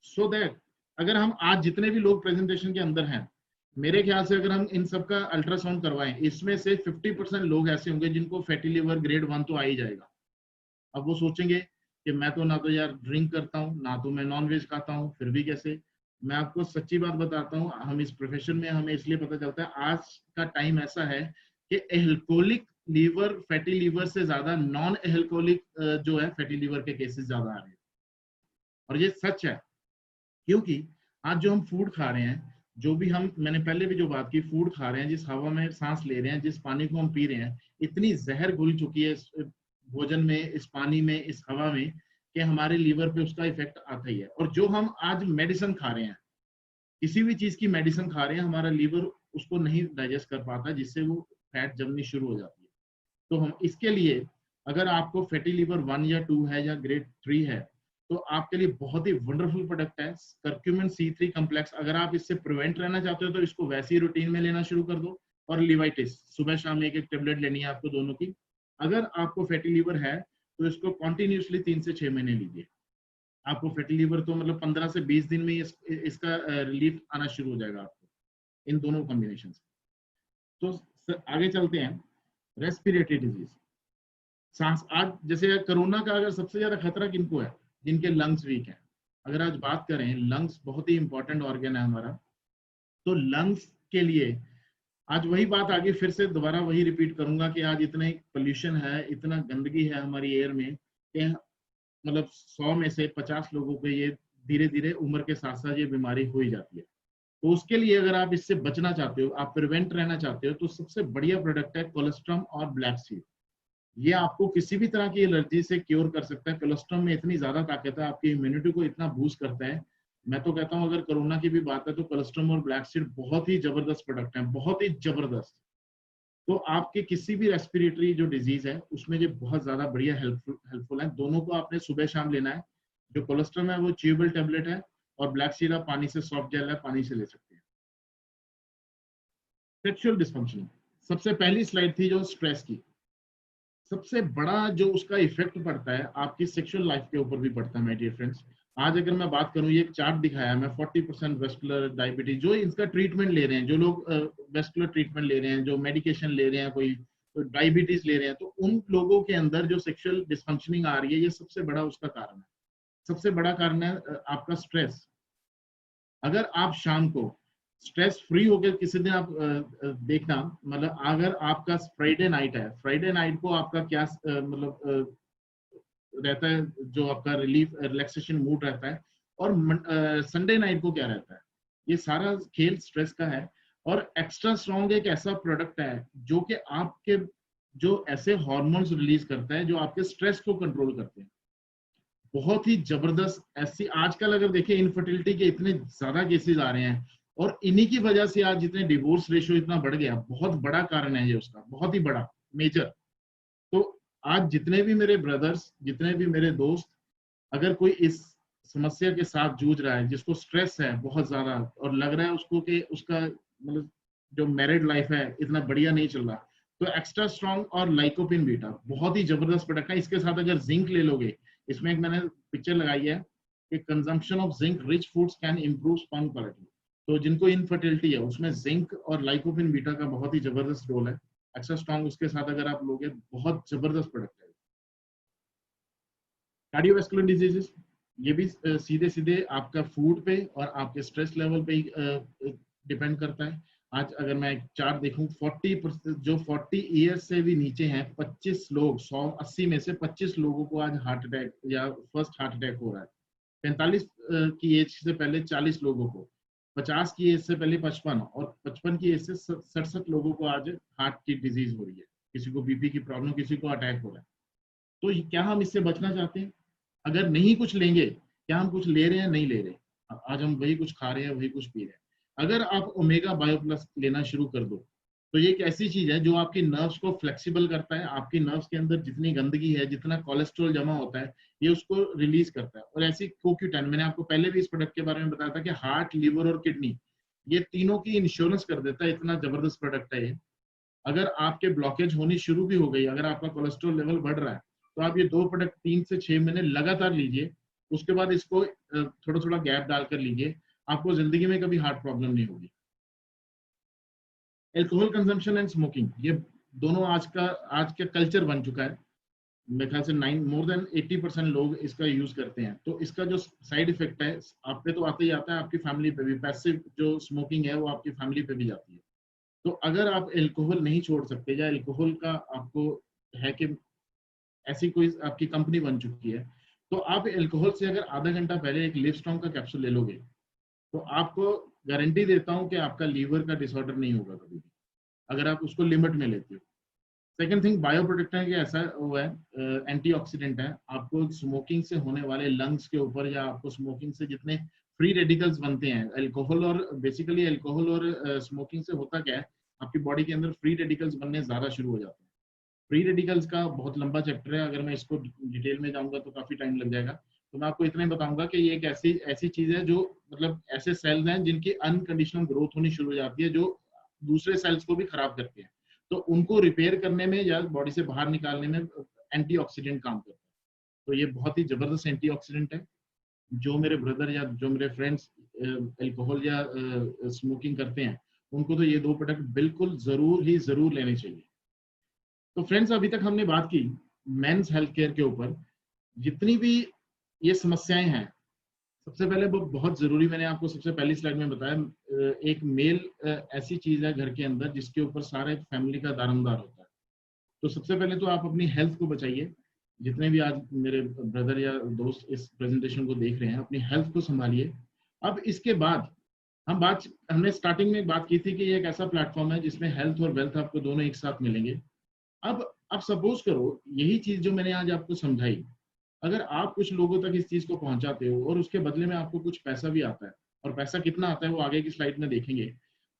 सो दैट अगर हम आज जितने भी लोग प्रेजेंटेशन के अंदर हैं, मेरे ख्याल से अगर हम इन सब का अल्ट्रासाउंड करवाएं, इसमें से 50% लोग ऐसे होंगे जिनको फैटी लिवर ग्रेड 1 तो आ ही जाएगा। अब वो सोचेंगे कि मैं तो ना तो यार ड्रिंक करता हूँ, ना तो मैं नॉन वेज खाता हूँ, फिर भी कैसे। मैं आपको सच्ची बात बताता हूँ, हम इस प्रोफेशन में हमें इसलिए पता चलता है आज का टाइम ऐसा है कि एल्कोहलिक लीवर फैटी लीवर से ज्यादा नॉन एल्कोहलिक जो है फैटी लीवर के केसेस ज्यादा आ रहे हैं। और ये सच है, क्योंकि आज जो हम फूड खा रहे हैं, जो भी हम, मैंने पहले भी जो बात की, फूड खा रहे हैं, जिस हवा में सांस ले रहे हैं, जिस पानी को हम पी रहे हैं, इतनी जहर घुल चुकी है इस भोजन में, इस पानी में, इस हवा में, कि हमारे लीवर पे उसका इफेक्ट आता ही है। और जो हम आज मेडिसिन खा रहे हैं, किसी भी चीज की मेडिसिन खा रहे हैं, हमारा लीवर उसको नहीं डाइजेस्ट कर पाता, जिससे वो फैट जमनी शुरू हो जाती है। तो हम इसके लिए, अगर आपको फैटी लीवर 1 या 2 है या ग्रेड 3 है, तो आपके लिए बहुत ही वंडरफुल प्रोडक्ट है करक्यूमिन C3 कॉम्प्लेक्स। अगर आप इससे प्रिवेंट रहना चाहते हो तो इसको वैसे ही रूटीन में लेना शुरू कर दो। और लिवाइटिस, सुबह शाम एक टेबलेट लेनी है आपको दोनों की। अगर आपको फैटी लीवर है तो इसको कॉन्टिन्यूसली 3 से 6 महीने लीजिए। आपको फैटी लीवर तो मतलब 15 से 20 दिन में इसका रिलीफ आना शुरू हो जाएगा आपको, इन दोनों कॉम्बिनेशन से। तो आगे चलते हैं, रेस्पिरेटरी डिजीज, सांस। आज जैसे कोरोना का अगर सबसे ज्यादा खतरा किनको है, जिनके लंग्स वीक हैं। अगर आज बात करें, लंग्स बहुत ही इंपॉर्टेंट ऑर्गन है हमारा, तो लंग्स के लिए आज वही बात आगे फिर से दोबारा वही रिपीट करूंगा कि आज इतना पोल्यूशन है, इतना गंदगी है हमारी एयर में कि मतलब 100 में से 50 लोगों को ये धीरे धीरे उम्र के साथ साथ ये बीमारी हो ही जाती है। तो उसके लिए अगर आप इससे बचना चाहते हो, आप प्रिवेंट रहना चाहते हो, तो सबसे बढ़िया प्रोडक्ट है कोलेस्ट्रम और ब्लैक सीड। ये आपको किसी भी तरह की एलर्जी से क्योर कर सकता है। कोलेस्ट्रॉल में इतनी ज्यादा ताकत है, आपकी इम्यूनिटी को इतना बूस्ट करता है। मैं तो कहता हूँ अगर कोरोना की भी बात है तो कोलेस्ट्रॉल और ब्लैक सीड बहुत ही जबरदस्त प्रोडक्ट है, बहुत ही जबरदस्त। तो आपके किसी भी रेस्पिरेटरी जो डिजीज है उसमें ये बहुत ज्यादा बढ़िया हेल्पफुल है। दोनों को आपने सुबह शाम लेना है। जो कोलेस्ट्रॉल है वो च्यूएबल टेबलेट है, और ब्लैक सीड आप पानी से, सॉफ्ट जेल है, पानी से ले सकते हैं। सेक्सुअल डिस्फंक्शन, सबसे पहली स्लाइड थी जो स्ट्रेस की। सबसे बड़ा जो उसका इफेक्ट पड़ता है आपकी सेक्सुअल लाइफ के ऊपर भी पड़ता है माय डियर फ्रेंड्स। आज अगर मैं बात करूं, ये एक चार्ट दिखाया है मैं, 40% वेस्कुलर डायबिटीज, जो इसका ट्रीटमेंट ले रहे हैं, जो लोग वेस्कुलर ट्रीटमेंट ले रहे हैं, जो मेडिकेशन ले रहे हैं, कोई तो डायबिटीज ले रहे हैं, तो उन लोगों के अंदर जो सेक्सुअल डिस्फंक्शनिंग आ रही है, ये सबसे बड़ा उसका कारण है। सबसे बड़ा कारण है आपका स्ट्रेस। अगर आप शाम को स्ट्रेस फ्री होकर किसी दिन आप देखना, मतलब अगर आपका फ्राइडे नाइट है, फ्राइडे नाइट को आपका क्या मतलब रहता है, जो आपका रिलीफ रिलैक्सेशन मूड रहता है, और संडे नाइट को क्या रहता है, ये सारा खेल स्ट्रेस का है। और एक्स्ट्रा स्ट्रॉन्ग एक ऐसा प्रोडक्ट है जो कि आपके जो ऐसे हार्मोन्स रिलीज करता है जो आपके स्ट्रेस को कंट्रोल करते हैं। बहुत ही जबरदस्त ऐसी आजकल अगर देखें इनफर्टिलिटी के इतने ज्यादा केसेस आ रहे हैं, और इन्हीं की वजह से आज जितने डिवोर्स रेशियो इतना बढ़ गया, बहुत बड़ा कारण है ये उसका, बहुत ही बड़ा मेजर। तो आज जितने भी मेरे ब्रदर्स, जितने भी मेरे दोस्त, अगर कोई इस समस्या के साथ जूझ रहा है, जिसको स्ट्रेस है बहुत ज्यादा और लग रहा है उसको कि उसका मतलब जो मैरिड लाइफ है इतना बढ़िया नहीं चल रहा, तो एक्स्ट्रा स्ट्रॉन्ग और लाइकोपिन बीटा बहुत ही जबरदस्त प्रोडक्ट है। इसके साथ अगर जिंक ले लोगे, इसमें एक मैंने पिक्चर लगाई है कि consumption of zinc rich foods can improve sperm quality. तो जिनको इनफर्टिलिटी है उसमें जिंक और लाइकोपिन बीटा का बहुत ही जबरदस्त रोल है। एक्स्ट्रा स्ट्रॉन्ग उसके साथ अगर आप लोगे, बहुत जबरदस्त प्रोडक्ट है। कार्डियोवैस्कुलर डिजीजेस, ये भी सीधे सीधे आपका फूड पे और आपके स्ट्रेस लेवल पे डिपेंड करता है। आज अगर मैं एक चार्ट देखूं, 40% जो 40 ईयर्स से भी नीचे हैं, 25 लोग, 180 में से 25 लोगों को आज हार्ट अटैक या फर्स्ट हार्ट अटैक हो रहा है। 45 की एज से पहले 40 लोगों को, 50 की एज से पहले 55, और 55 की एज से 67 लोगों को आज हार्ट की डिजीज हो रही है। किसी को बीपी की प्रॉब्लम, किसी को अटैक हो रहा है। तो क्या हम इससे बचना चाहते हैं? अगर नहीं कुछ लेंगे, क्या हम कुछ ले रहे हैं? नहीं ले रहे। आज हम वही कुछ खा रहे हैं, वही कुछ पी रहे हैं। अगर आप ओमेगा बायो प्लस लेना शुरू कर दो, तो ये एक ऐसी चीज है जो आपकी नर्व्स को फ्लेक्सिबल करता है। आपकी नर्व्स के अंदर जितनी गंदगी है, जितना कोलेस्ट्रॉल जमा होता है, ये उसको रिलीज करता है। और ऐसी CoQ10, मैंने आपको पहले भी इस प्रोडक्ट के बारे में बताया था कि हार्ट, लिवर और किडनी, ये तीनों की इंश्योरेंस कर देता है। इतना जबरदस्त प्रोडक्ट है ये। अगर आपके ब्लॉकेज होनी शुरू भी हो गई, अगर आपका कोलेस्ट्रॉल लेवल बढ़ रहा है, तो आप ये 2 प्रोडक्ट 3 से 6 महीने लगातार लीजिए। उसके बाद इसको थोड़ा थोड़ा गैप डालकर लीजिए। आपको जिंदगी में कभी हार्ट प्रॉब्लम नहीं होगी। एल्कोहल कंजम्पशन एंड स्मोकिंग, ये दोनों आज का कल्चर बन चुका है। मेरे ख्याल से मोर देन 80% लोग इसका यूज करते हैं। तो इसका जो साइड इफेक्ट है आप पे तो आते ही आता है, आपकी फैमिली पे भी। पैसिव जो स्मोकिंग है वो आपकी फैमिली पे भी जाती है। तो अगर आप एल्कोहल नहीं छोड़ सकते, या एल्कोहल का आपको है कि ऐसी कोई आपकी कंपनी बन चुकी है, तो आप एल्कोहल से अगर आधा घंटा पहले एक लिवस्ट्रॉन्ग का कैप्सूल ले लोगे, तो आपको गारंटी देता हूं कि आपका लीवर का डिसऑर्डर नहीं होगा कभी भी, अगर आप उसको लिमिट में लेते हो। सेकंड थिंग, बायो प्रोटेक्टर है, ऐसा वो है, एंटीऑक्सीडेंट है। आपको स्मोकिंग से होने वाले लंग्स के ऊपर, या आपको स्मोकिंग से जितने फ्री रेडिकल्स बनते हैं, अल्कोहल और बेसिकली अल्कोहल और स्मोकिंग से होता क्या है, आपकी बॉडी के अंदर फ्री रेडिकल्स बनने ज्यादा शुरू हो जाते हैं। फ्री रेडिकल्स का बहुत लंबा चैप्टर है, अगर मैं इसको डिटेल में जाऊंगा तो काफी टाइम लग जाएगा। तो मैं आपको इतना ही बताऊंगा कि ये एक ऐसी ऐसी चीज है जो मतलब ऐसे सेल्स हैं जिनकी अनकंडीशनल ग्रोथ होनी शुरू हो जाती है, जो दूसरे सेल्स को भी खराब करते हैं। तो उनको रिपेयर करने में या बॉडी से बाहर निकालने में एंटीऑक्सीडेंट काम करता है। तो ये बहुत ही जबरदस्त एंटीऑक्सीडेंट है। जो मेरे ब्रदर या जो मेरे फ्रेंड्स अल्कोहल या स्मोकिंग करते हैं, उनको तो ये 2 प्रोडक्ट बिल्कुल जरूर लेने चाहिए। तो फ्रेंड्स, अभी तक हमने बात की मेंस हेल्थ केयर के ऊपर। जितनी भी ये समस्याएं हैं, सबसे पहले वो बहुत जरूरी, मैंने आपको सबसे पहली स्लाइड में बताया, एक मेल ऐसी चीज है घर के अंदर जिसके ऊपर सारे फैमिली का दारोमदार होता है। तो सबसे पहले तो आप अपनी हेल्थ को बचाइए। जितने भी आज मेरे ब्रदर या दोस्त इस प्रेजेंटेशन को देख रहे हैं, अपनी हेल्थ को संभालिए। अब इसके बाद हमने स्टार्टिंग में बात की थी कि ये एक ऐसा प्लेटफॉर्म है जिसमें हेल्थ और वेल्थ आपको दोनों एक साथ मिलेंगे। अब सपोज करो यही चीज जो मैंने आज आपको समझाई, अगर आप कुछ लोगों तक इस चीज को पहुंचाते हो और उसके बदले में आपको कुछ पैसा भी आता है, और पैसा कितना आता है वो आगे की स्लाइड में देखेंगे।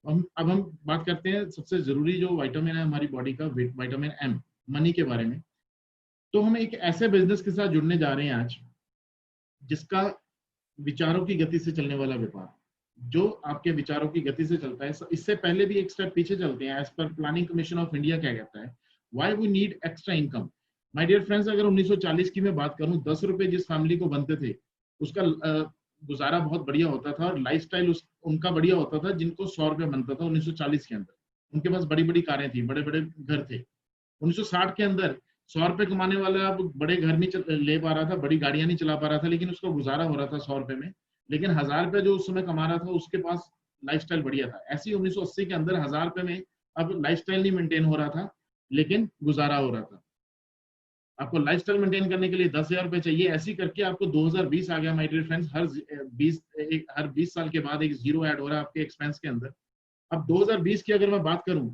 अब हम बात करते हैं सबसे जरूरी जो विटामिन है हमारी बॉडी का, विटामिन एम, मनी के बारे में। तो हम एक ऐसे बिजनेस के साथ जुड़ने जा रहे हैं आज, जिसका विचारों की गति से चलने वाला व्यापार। जो आपके विचारों की गति से चलता है। इससे पहले भी एक स्टेप पीछे चलते हैं। As per planning commission of India क्या कहता है, why we need extra income. My dear friends, अगर 1940 की मैं बात करूं, 10 रुपए जिस फैमिली को बनते थे उसका गुजारा बहुत बढ़िया होता था और लाइफस्टाइल उनका बढ़िया होता था जिनको 100 रुपए बनता था 1940 के अंदर। उनके पास बड़ी बड़ी कारें थी, बड़े बड़े घर थे। 1960 के अंदर 100 रुपए कमाने वाला अब बड़े घर नहीं ले पा रहा था, बड़ी गाड़ियां नहीं चला पा रहा था, लेकिन उसका गुजारा हो रहा था 100 रुपए में। लेकिन 1000 रुपए जो उस समय कमा रहा था उसके पास लाइफस्टाइल बढ़िया था। ऐसे ही 1980 के अंदर 1000 रुपए में अब लाइफस्टाइल नहीं मेंटेन हो रहा था, लेकिन गुजारा हो रहा था। आपको लाइफस्टाइल मेंटेन करने के लिए 10,000 रुपए चाहिए। ऐसी करके आपको 2020 आ गया माय डियर फ्रेंड्स। हर 20 साल के बाद एक जीरो ऐड हो रहा है आपके एक्सपेंस के अंदर। अब 2020 की अगर मैं बात करूं,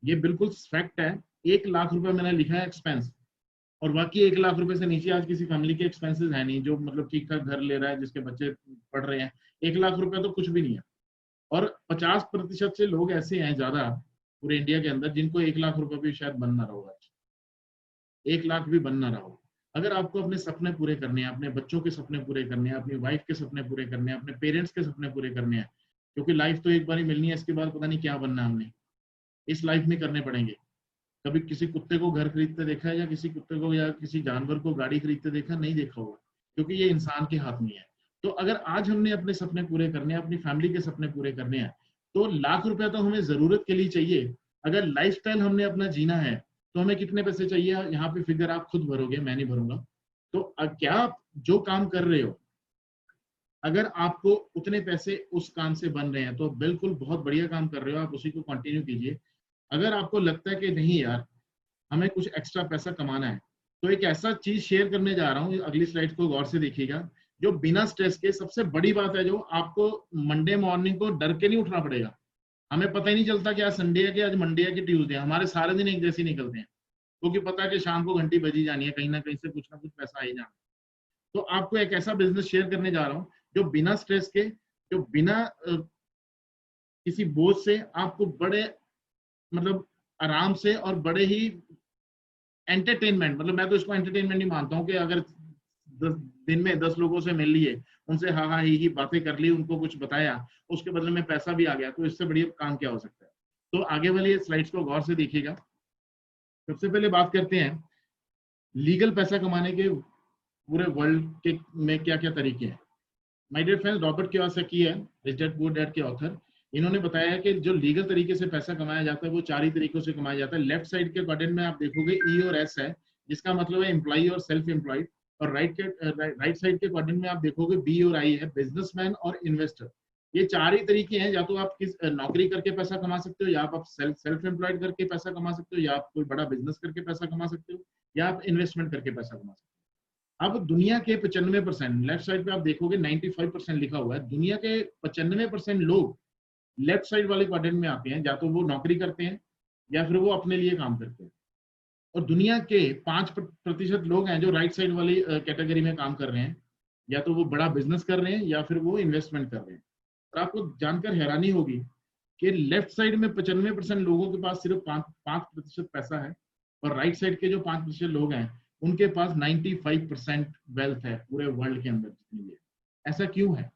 ये बिल्कुल फैक्ट है, 1 लाख रुपए मैंने लिखा है एक्सपेंस, और बाकी 1 लाख रुपए से नीचे आज किसी फैमिली के एक्सपेंसेस है नहीं जो मतलब ठीक ठाक घर ले रहा है, जिसके बच्चे पढ़ रहे हैं। 1 लाख रुपए तो कुछ भी नहीं है। और 50% से लोग ऐसे हैं ज्यादा पूरे इंडिया के अंदर जिनको 1 लाख रुपए भी शायद बन ना रहा हो, 1 लाख भी बन ना रहा हो। अगर आपको अपने सपने पूरे करने हैं, अपने बच्चों के सपने पूरे करने हैं, अपनी वाइफ के सपने पूरे करने हैं, अपने पेरेंट्स के सपने पूरे करने हैं, क्योंकि लाइफ तो एक बार ही मिलनी है, इसके बाद पता नहीं क्या बनना है हमने, इस लाइफ में करने पड़ेंगे। कभी किसी कुत्ते को घर खरीदते देखा है, या किसी कुत्ते को या किसी जानवर को गाड़ी खरीदते देखा? नहीं देखा होगा, क्योंकि ये इंसान के हाथ में है। तो अगर आज हमने अपने सपने पूरे करने हैं, अपनी फैमिली के सपने पूरे करने हैं, तो लाख रुपया तो हमें जरूरत के लिए चाहिए। अगर लाइफस्टाइल हमने अपना जीना है तो हमें कितने पैसे चाहिए, यहाँ पे फिगर आप खुद भरोगे, मैं नहीं भरूंगा। तो क्या आप जो काम कर रहे हो, अगर आपको उतने पैसे उस काम से बन रहे हैं तो बिल्कुल बहुत बढ़िया काम कर रहे हो, आप उसी को कंटिन्यू कीजिए। अगर आपको लगता है कि नहीं यार हमें कुछ एक्स्ट्रा पैसा कमाना है, तो एक ऐसा चीज शेयर करने जा रहा हूँ, अगली स्लाइड को गौर से देखिएगा, जो बिना स्ट्रेस के, सबसे बड़ी बात है, जो आपको मंडे मॉर्निंग को डर के नहीं उठना पड़ेगा। हमें पता ही नहीं चलता कि आज संडे है कि आज मंडे है कि ट्यूसडे है, हमारे सारे दिन एक जैसे निकलते हैं, क्योंकि पता है कि शाम को घंटी बजी जानी है, कहीं ना कहीं से कुछ ना कुछ पैसा आ ही जाना। तो आपको एक ऐसा बिजनेस शेयर करने जा रहा हूँ जो बिना स्ट्रेस के, जो बिना किसी बोझ से आपको बड़े मतलब आराम से और बड़े ही एंटरटेनमेंट, मतलब मैं तो इसको एंटरटेनमेंट नहीं मानता हूँ कि अगर 10 दिन में 10 लोगों से मिल लिए, उनसे हा हा ही बातें कर ली, उनको कुछ बताया, उसके बदले में पैसा भी आ गया, तो इससे बढ़िया काम क्या हो सकता है। तो आगे वाली स्लाइड्स को गौर से देखिएगा। सबसे पहले बात करते हैं लीगल पैसा कमाने के पूरे वर्ल्ड के में क्या क्या तरीके हैं। My dear friends, Robert Kiyosaki है, रिच डैड पुअर डैड के ऑथर। इन्होंने बताया है कि जो लीगल तरीके से पैसा कमाया जाता है वो 4 ही तरीकों से कमाया जाता है। लेफ्ट साइड के क्वाड्रेंट में आप देखोगे ई और एस है, जिसका मतलब है एम्प्लॉई और सेल्फ एम्प्लॉयड। और राइट साइड के क्वाड्रेंट में आप देखोगे बी और आई है, बिजनेसमैन और इन्वेस्टर। ये 4 ही तरीके हैं, या तो आप किस नौकरी करके पैसा कमा सकते हो, या आप सेल्फ एम्प्लॉयड करके पैसा कमा सकते हो, या आप कोई बड़ा बिजनेस करके पैसा कमा सकते हो, या आप इन्वेस्टमेंट करके पैसा कमा सकते हो। अब दुनिया के 95%, लेफ्ट साइड पे आप देखोगे 95% लिखा हुआ है, दुनिया के 95% लोग लेफ्ट साइड वाले क्वाड्रेंट में आते हैं, या तो वो नौकरी करते हैं या फिर वो अपने लिए काम करते हैं। और दुनिया के 5% लोग हैं जो राइट साइड वाली कैटेगरी में काम कर रहे हैं, या तो वो बड़ा बिजनेस कर रहे हैं या फिर वो इन्वेस्टमेंट कर रहे हैं। और आपको जानकर हैरानी होगी कि लेफ्ट साइड में 95% लोगों के पास सिर्फ 5% पैसा है, और राइट साइड के जो 5% लोग हैं उनके पास 95% वेल्थ है पूरे वर्ल्ड के अंदर जितनी भी है। ऐसा क्यों है?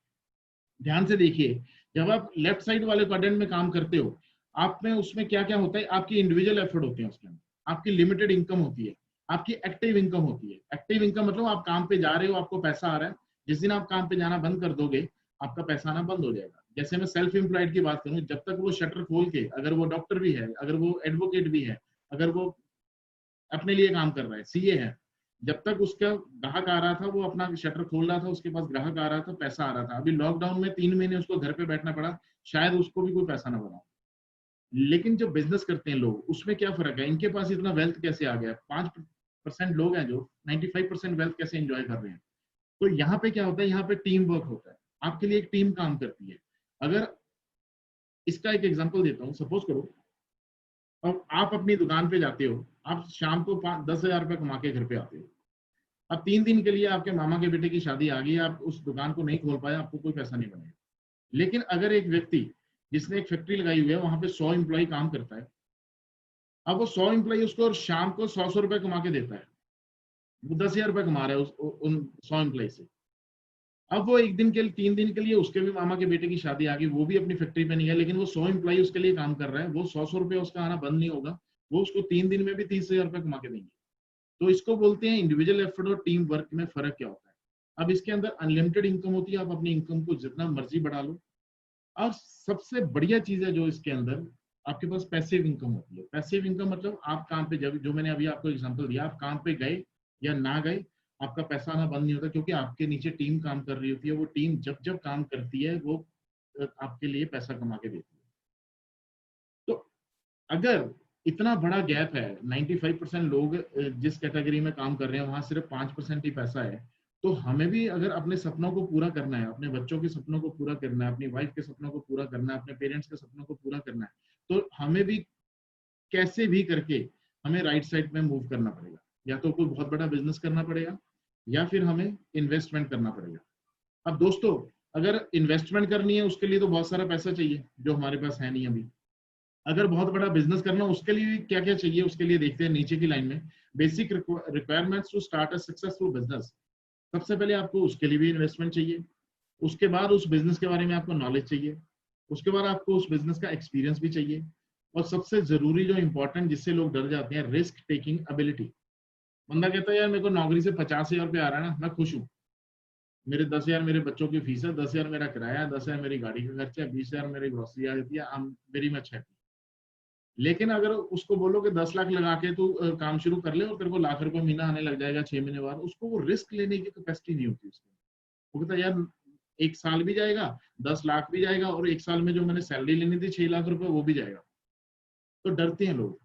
ध्यान से देखिए, जब आप लेफ्ट साइड वाले क्वाड्रेंट में काम करते हो, आप में उसमें क्या क्या होता है, आपकी इंडिविजुअल एफर्ट होते हैं उसके अंदर, आपकी लिमिटेड इनकम होती है, आपकी एक्टिव इनकम होती है। एक्टिव इनकम मतलब आप काम पे जा रहे हो, आपको पैसा आ रहा है। जिस दिन आप काम पे जाना बंद कर दोगे, आपका पैसा आना बंद हो जाएगा। जैसे मैं सेल्फ एम्प्लॉयड की बात करूं, जब तक वो शटर खोल के, अगर वो डॉक्टर भी है, अगर वो एडवोकेट भी है, अगर वो अपने लिए काम कर रहा है, सीए है, जब तक उसका ग्राहक आ रहा था, वो अपना शटर खोल रहा था, उसके पास ग्राहक आ रहा था, पैसा आ रहा था। अभी लॉकडाउन में 3 महीने उसको घर पे बैठना पड़ा, शायद उसको भी कोई पैसा ना बना। लेकिन जो बिजनेस करते हैं लोग, उसमें क्या फर्क है, इनके पास इतना वेल्थ कैसे आ गया? 5% लोग हैं जो 95% वेल्थ कैसे एंजॉय कर रहे हैं। तो यहाँ पे क्या होता है, यहाँ पे टीम वर्क होता है, आपके लिए एक टीम काम करती है। अगर इसका एक एग्जांपल देता हूँ, सपोज करो अब आप अपनी दुकान पे जाते हो, आप शाम को 10,000 रुपये कमा के घर पे आते हो। अब 3 दिन के लिए आपके मामा के बेटे की शादी आ गई, आप उस दुकान को नहीं खोल पाए, आपको कोई पैसा नहीं बनेगा। लेकिन अगर एक व्यक्ति जिसने एक फैक्ट्री लगाई हुई है, वहां पे 100 एम्प्लॉय काम करता है, अब वो 100 एम्प्लॉय उसको शाम को 100 रुपए कमा के देता है, वो 10,000 रुपए कमा रहा है उन 100 एम्प्लॉय से। अब वो एक दिन के लिए 3 दिन के लिए उसके भी मामा के बेटे की शादी आ गई, वो भी अपनी फैक्ट्री पे नहीं गया, लेकिन वो 100 एम्प्लॉय उसके लिए काम कर रहा है, वो 100 रुपया उसका आना बंद नहीं होगा, वो उसको 3 दिन में भी 30,000 रुपये कमा के देंगे। तो इसको बोलते हैं इंडिविजुअल एफर्ट और टीम वर्क में फर्क क्या होता है। अब इसके अंदर अनलिमिटेड इनकम होती है, आप अपनी इनकम को जितना मर्जी बढ़ा लो। और सबसे बढ़िया चीज है जो इसके अंदर, आपके पास पैसिव इनकम होती है। पैसिव इनकम मतलब आप काम पे, जब जो मैंने अभी आपको एग्जांपल दिया, आप काम पे गए या ना गए, आपका पैसा आना बंद नहीं होता, क्योंकि आपके नीचे टीम काम कर रही होती है। वो टीम जब जब काम करती है वो आपके लिए पैसा कमा के देती है। तो अगर इतना बड़ा गैप है, 95% लोग जिस कैटेगरी में काम कर रहे हैं वहां सिर्फ 5% ही पैसा है, तो हमें भी अगर अपने सपनों को पूरा करना है, अपने बच्चों के सपनों को पूरा करना है, अपनी वाइफ के सपनों को पूरा करना है, अपने पेरेंट्स के सपनों को पूरा करना है, तो हमें भी कैसे भी करके हमें राइट साइड में मूव करना पड़ेगा। या तो कोई बहुत बड़ा बिजनेस करना पड़ेगा, या फिर हमें इन्वेस्टमेंट करना पड़ेगा। अब दोस्तों, अगर इन्वेस्टमेंट करनी है उसके लिए तो बहुत सारा पैसा चाहिए जो हमारे पास है नहीं अभी। अगर बहुत बड़ा बिजनेस करना उसके लिए क्या क्या चाहिए, उसके लिए देखते हैं नीचे की लाइन में, basic requirements to start a successful business. सबसे पहले आपको उसके लिए भी इन्वेस्टमेंट चाहिए, उसके बाद उस बिजनेस के बारे में आपको नॉलेज चाहिए, उसके बाद आपको उस बिजनेस का एक्सपीरियंस भी चाहिए, और सबसे जरूरी जो इंपॉर्टेंट जिससे लोग डर जाते हैं, रिस्क टेकिंग एबिलिटी। बंदा कहता है यार मेरे को नौकरी से 50,000 रुपये आ रहा है ना, मैं खुश हूँ, मेरे 10,000 मेरे बच्चों की फीस है, 10,000 मेरा किराया है, 10,000 मेरी गाड़ी का खर्चा है, 20,000 मेरी ग्रोसरी आ जाती है, मेरी मच है। लेकिन अगर उसको बोलो कि 10 लाख लगा के तू काम शुरू कर ले और तेरे को लाख रुपए महीना आने लग जाएगा 6 महीने बाद, उसको वो रिस्क लेने की कैपेसिटी नहीं होती उसको। वो कहता है यार 1 साल भी जाएगा, 10 लाख भी जाएगा, और 1 साल में जो मैंने सैलरी लेनी थी 6 लाख रुपए वो भी जाएगा। तो डरते हैं लोग।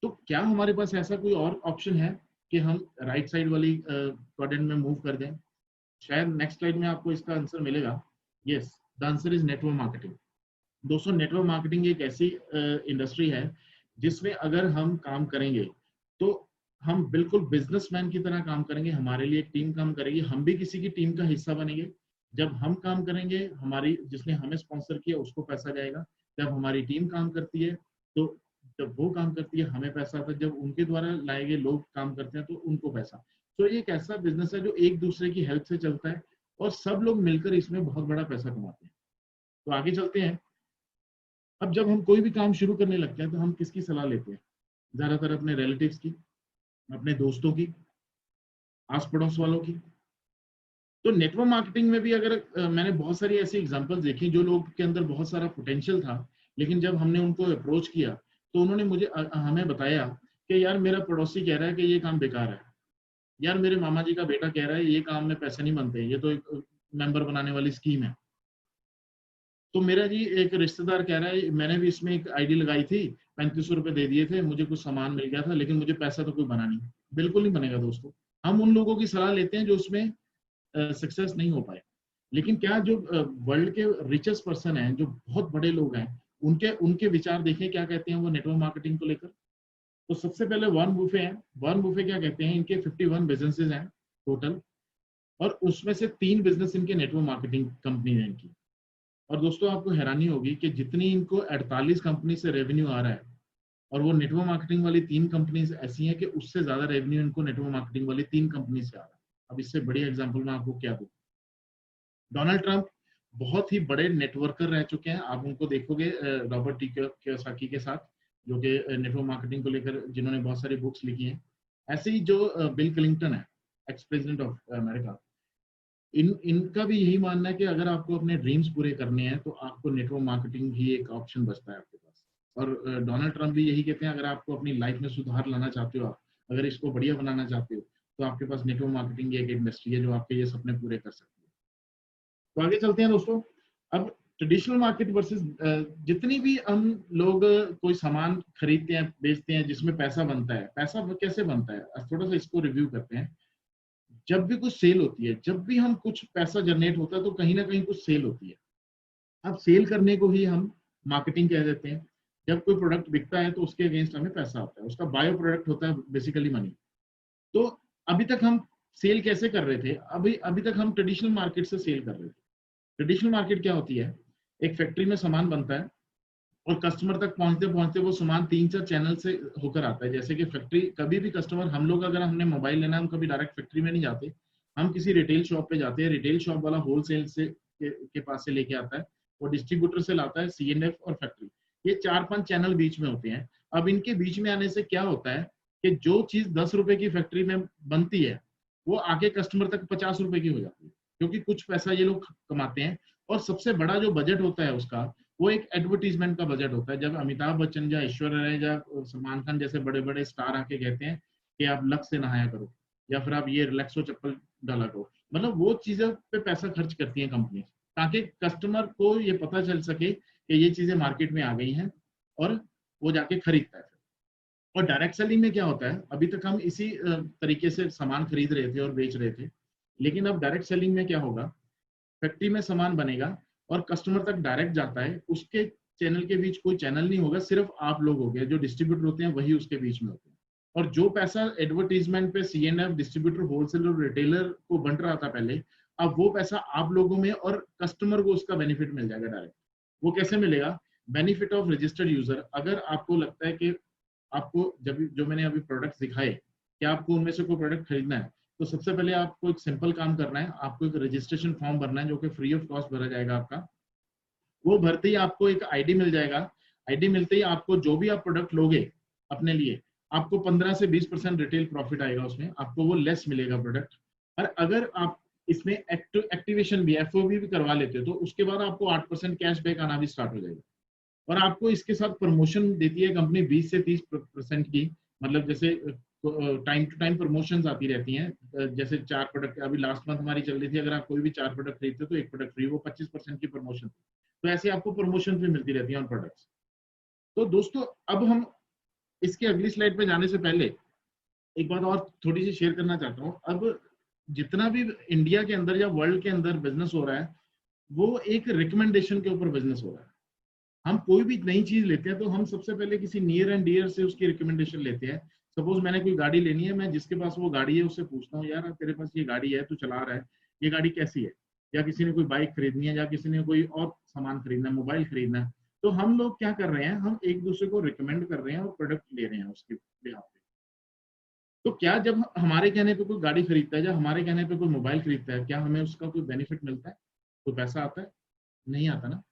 तो क्या हमारे पास ऐसा कोई और ऑप्शन है कि हम राइट साइड वाली क्वाड्रेंट में मूव कर दें? शायद नेक्स्ट स्लाइड में आपको इसका आंसर मिलेगा। Yes, the answer is network marketing. दोस्तों, नेटवर्क मार्केटिंग एक ऐसी इंडस्ट्री है जिसमें अगर हम काम करेंगे तो हम बिल्कुल बिजनेसमैन की तरह काम करेंगे, हमारे लिए एक टीम काम करेगी, हम भी किसी की टीम का हिस्सा बनेंगे। जब हम काम करेंगे, हमारी जिसने हमें स्पॉन्सर किया उसको पैसा जाएगा। जब हमारी टीम काम करती है तो जब वो काम करती है हमें पैसा आता है, जब उनके द्वारा लाए गए लोग काम करते हैं तो उनको पैसा। तो ये एक ऐसा बिजनेस है जो एक दूसरे की हेल्प से चलता है और सब लोग मिलकर इसमें बहुत बड़ा पैसा कमाते हैं। तो आगे चलते हैं। अब जब हम कोई भी काम शुरू करने लगते हैं तो हम किसकी सलाह लेते हैं? ज्यादातर अपने रिलेटिव्स की, अपने दोस्तों की, आस पड़ोस वालों की। तो नेटवर्क मार्केटिंग में भी अगर मैंने बहुत सारी ऐसी एग्जांपल्स देखी जो लोग के अंदर बहुत सारा पोटेंशियल था, लेकिन जब हमने उनको अप्रोच किया तो उन्होंने हमें बताया कि यार मेरा पड़ोसी कह रहा है कि ये काम बेकार है, यार मेरे मामा जी का बेटा कह रहा है ये काम में पैसे नहीं बनते, ये तो एक मेंबर बनाने वाली स्कीम है। तो मेरा जी एक रिश्तेदार कह रहा है मैंने भी इसमें एक आईडी लगाई थी, 3500 रुपए दे दिए थे, मुझे कुछ सामान मिल गया था, लेकिन मुझे पैसा तो कोई बना नहीं। बिल्कुल नहीं बनेगा दोस्तों। हम उन लोगों की सलाह लेते हैं जो उसमें सक्सेस नहीं हो पाए। लेकिन क्या जो वर्ल्ड के रिचेस्ट पर्सन हैं, जो बहुत बड़े लोग हैं, उनके उनके विचार देखें क्या कहते हैं वो नेटवर्क मार्केटिंग को लेकर। तो सबसे पहले वॉरेन बुफे हैं। वॉरेन बुफे क्या कहते हैं, इनके 51 बिजनेसेस हैं टोटल, और उसमें से 3 बिजनेस इनके नेटवर्क मार्केटिंग कंपनी है इनकी। और दोस्तों आपको हैरानी होगी कि जितनी इनको 48 कंपनी से रेवेन्यू आ रहा है, और वो नेटवर्क मार्केटिंग वाली 3 कंपनीज ऐसी हैं कि उससे ज्यादा रेवेन्यू इनको नेटवर्क मार्केटिंग वाली 3 कंपनी से आ रहा है। अब इससे बड़ी एग्जांपल मैं आपको क्या दूं? डोनाल्ड ट्रंप बहुत ही बड़े नेटवर्कर रह चुके हैं। आप उनको देखोगे रॉबर्ट टी कियोसाकी के साथ, जो कि नेटवर्क मार्केटिंग को लेकर जिन्होंने बहुत सारी बुक्स लिखी हैं। ऐसे ही जो बिल क्लिंटन है, एक्स प्रेसिडेंट ऑफ अमेरिका, इनका भी यही मानना है कि अगर आपको अपने ड्रीम्स पूरे करने हैं तो आपको नेटवर्क मार्केटिंग ही एक ऑप्शन बचता है आपके पास। और डोनाल्ड ट्रंप भी यही कहते हैं, अगर आपको अपनी लाइफ में सुधार लाना चाहते हो, आप अगर इसको बढ़िया बनाना चाहते हो, तो आपके पास नेटवर्क मार्केटिंग एक इंडस्ट्री है जो आपके ये सपने पूरे कर सकती है। तो आगे चलते हैं दोस्तों। अब ट्रेडिशनल मार्केट वर्सेस, जितनी भी हम लोग कोई सामान खरीदते हैं बेचते हैं जिसमें पैसा बनता है, पैसा कैसे बनता है थोड़ा सा इसको रिव्यू करते हैं। जब भी कुछ सेल होती है, जब भी हम कुछ पैसा जनरेट होता है तो कहीं ना कहीं कुछ सेल होती है। अब सेल करने को ही हम मार्केटिंग कह देते हैं। जब कोई प्रोडक्ट बिकता है तो उसके अगेंस्ट हमें पैसा आता है, उसका बायो प्रोडक्ट होता है बेसिकली मनी। तो अभी तक हम सेल कैसे कर रहे थे? अभी अभी तक हम ट्रेडिशनल मार्केट से सेल कर रहे थे। ट्रेडिशनल मार्केट क्या होती है? एक फैक्ट्री में सामान बनता है और कस्टमर तक पहुंचते पहुंचते वो सामान 3-4 चैनल से होकर आता है। जैसे कि फैक्ट्री, कभी भी कस्टमर, हम लोग अगर हमने मोबाइल लेना है हम कभी डायरेक्ट फैक्ट्री में नहीं जाते, हम किसी रिटेल शॉप पे जाते हैं, रिटेल शॉप वाला होलसेल से के पास से लेके आता है, वो डिस्ट्रीब्यूटर से लाता है, सीएनएफ और फैक्ट्री, ये 4-5 चैनल बीच में होते हैं। अब इनके बीच में आने से क्या होता है कि जो चीज 10 रुपए की फैक्ट्री में बनती है वो आगे कस्टमर तक 50 रुपए की हो जाती है, क्योंकि कुछ पैसा ये लोग कमाते हैं। और सबसे बड़ा जो बजट होता है उसका, वो एक एडवर्टीजमेंट का बजट होता है। जब अमिताभ बच्चन या ऐश्वर्या राय या सलमान खान जैसे बड़े बड़े स्टार आके कहते हैं कि आप लक्स से नहाया करो, या फिर आप ये रिलैक्सो चप्पल डाला करो, मतलब वो चीजों पे पैसा खर्च करती है कंपनी, ताकि कस्टमर को ये पता चल सके कि ये चीजें मार्केट में आ गई हैं और वो जाके खरीदता है। और डायरेक्ट सेलिंग में क्या होता है, अभी तक हम इसी तरीके से सामान खरीद रहे थे और बेच रहे थे, लेकिन अब डायरेक्ट सेलिंग में क्या होगा, फैक्ट्री में सामान बनेगा और कस्टमर तक डायरेक्ट जाता है, उसके चैनल के बीच कोई चैनल नहीं होगा, सिर्फ आप लोग हो गए, जो डिस्ट्रीब्यूटर होते हैं वही उसके बीच में होते हैं। और जो पैसा एडवर्टीजमेंट पे सीएनएफ, डिस्ट्रीब्यूटर, होलसेलर और रिटेलर को बंट रहा था पहले, अब वो पैसा आप लोगों में और कस्टमर को उसका बेनिफिट मिल जाएगा डायरेक्ट। वो कैसे मिलेगा, बेनिफिट ऑफ रजिस्टर्ड यूजर। अगर आपको लगता है कि आपको जब जो मैंने अभी प्रोडक्ट्स दिखाए कि आपको उनमें से कोई प्रोडक्ट खरीदना है, तो सबसे पहले आपको एक सिंपल काम करना है, आपको एक रजिस्ट्रेशन फॉर्म भरना है जो कि फ्री ऑफ कॉस्ट भरा जाएगा आपका। वो भरते ही आपको एक आईडी मिल जाएगा, आईडी मिलते ही आपको जो भी आप प्रोडक्ट लोगे अपने लिए, आपको 15 से 20% रिटेल प्रॉफिट आएगा, उसमें आपको वो लेस मिलेगा प्रोडक्ट। और अगर आप इसमें एक्टिवेशन भी, एफओबी भी करवा लेते हो, तो उसके बाद आपको 8% कैशबैक आना भी स्टार्ट हो जाएगा। और आपको इसके साथ प्रमोशन देती है कंपनी 20 से 30% की, मतलब जैसे टाइम टू टाइम प्रमोशंस आती रहती हैं। जैसे 4 प्रोडक्ट अभी लास्ट मंथ हमारी चल रही थी, अगर आप कोई भी 4 प्रोडक्ट खरीदते हो तो 1 प्रोडक्ट फ्री, वो 25% की प्रमोशन। तो ऐसे आपको प्रमोशन भी मिलती रहती है ऑन प्रोडक्ट्स। तो दोस्तों, अब हम इसके अगली स्लाइड पे जाने से पहले एक बात और थोड़ी सी शेयर करना चाहता हूँ। अब जितना भी इंडिया के अंदर या वर्ल्ड के अंदर बिजनेस हो रहा है, वो एक रिकमेंडेशन के ऊपर बिजनेस हो रहा है। हम कोई भी नई चीज लेते हैं तो हम सबसे पहले किसी नियर एंड डियर से उसकी रिकमेंडेशन लेते हैं। सपोज मैंने कोई गाड़ी लेनी है, मैं जिसके पास वो गाड़ी है उससे पूछता हूँ, यार तेरे पास ये गाड़ी है, तू चला रहा है, ये गाड़ी कैसी है। या किसी ने कोई बाइक खरीदनी है, या किसी ने कोई और सामान खरीदना है, मोबाइल खरीदना है, तो हम लोग क्या कर रहे हैं, हम एक दूसरे को रिकमेंड कर रहे हैं और प्रोडक्ट ले रहे हैं उसके बिहाफ पे। तो क्या जब हमारे कहने पे कोई गाड़ी खरीदता है या हमारे कहने पे कोई मोबाइल खरीदता है, क्या हमें उसका कोई बेनिफिट मिलता है, कोई पैसा आता है? नहीं आता ना।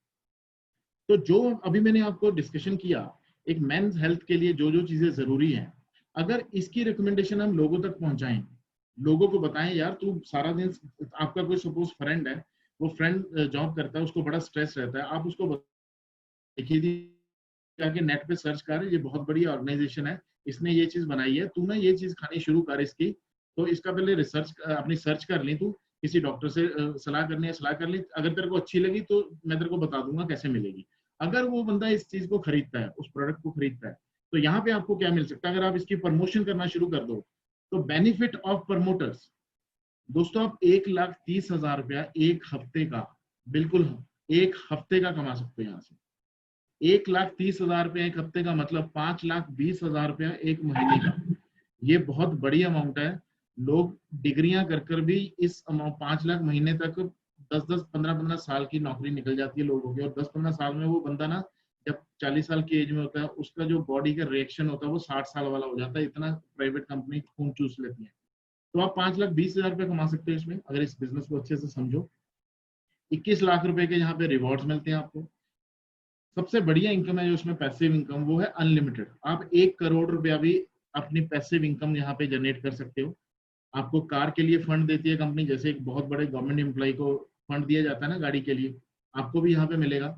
तो जो अभी मैंने आपको डिस्कशन किया, एक मेंस हेल्थ के लिए जो जो चीजें जरूरी हैं, अगर इसकी रिकमेंडेशन हम लोगों तक पहुंचाएं, लोगों को बताएं, यार तू सारा दिन, आपका कोई सपोज फ्रेंड है, वो फ्रेंड जॉब करता है, उसको बड़ा स्ट्रेस रहता है, आप उसको देखिए जाके नेट पे सर्च कर, ये बहुत बड़ी ऑर्गेनाइजेशन है, इसने ये चीज बनाई है, तू ना ये चीज खानी शुरू कर इसकी। तो इसका पहले रिसर्च अपनी सर्च कर ली, तू किसी डॉक्टर से सलाह करनी है सलाह कर ली, अगर तेरे को अच्छी लगी तो मैं तेरे को बता दूंगा कैसे मिलेगी। अगर वो बंदा इस चीज को खरीदता है, उस प्रोडक्ट को खरीदता है, तो यहाँ पे आपको क्या मिल सकता है, अगर आप इसकी प्रमोशन करना शुरू कर दो, तो बेनिफिट ऑफ प्रमोटर्स, दोस्तों आप 1,30,000 रुपया एक हफ्ते का, बिल्कुल एक हफ्ते का कमा सकते हो यहाँ से। 1,30,000 रुपया एक हफ्ते का, मतलब 5,20,000 रुपया एक महीने का। ये बहुत बड़ी अमाउंट है। लोग डिग्रियां कर कर भी इस अमाउंट 5 लाख महीने तक 10-10, 15-15 साल की नौकरी निकल जाती है लोगों की। और 10-15 साल में वो बंदा ना, जब 40 साल की एज में होता है, उसका जो बॉडी का रिएक्शन होता है वो 60 साल वाला हो जाता है, इतना प्राइवेट कंपनी खून चूस लेती है। तो आप 5,20,000 रुपये कमा सकते हो इसमें, अगर इस बिजनेस को अच्छे से समझो। 21 लाख रुपए के यहाँ पे रिवॉर्ड्स मिलते हैं आपको। सबसे बढ़िया इनकम है जो इसमें पैसिव इनकम, वो है अनलिमिटेड। आप 1 करोड़ रुपया भी अपनी पैसिव इनकम यहाँ पे जनरेट कर सकते हो। आपको कार के लिए फंड देती है कंपनी, जैसे एक बहुत बड़े गवर्नमेंट एम्प्लॉय को फंड दिया जाता है ना गाड़ी के लिए, आपको भी यहाँ पे मिलेगा।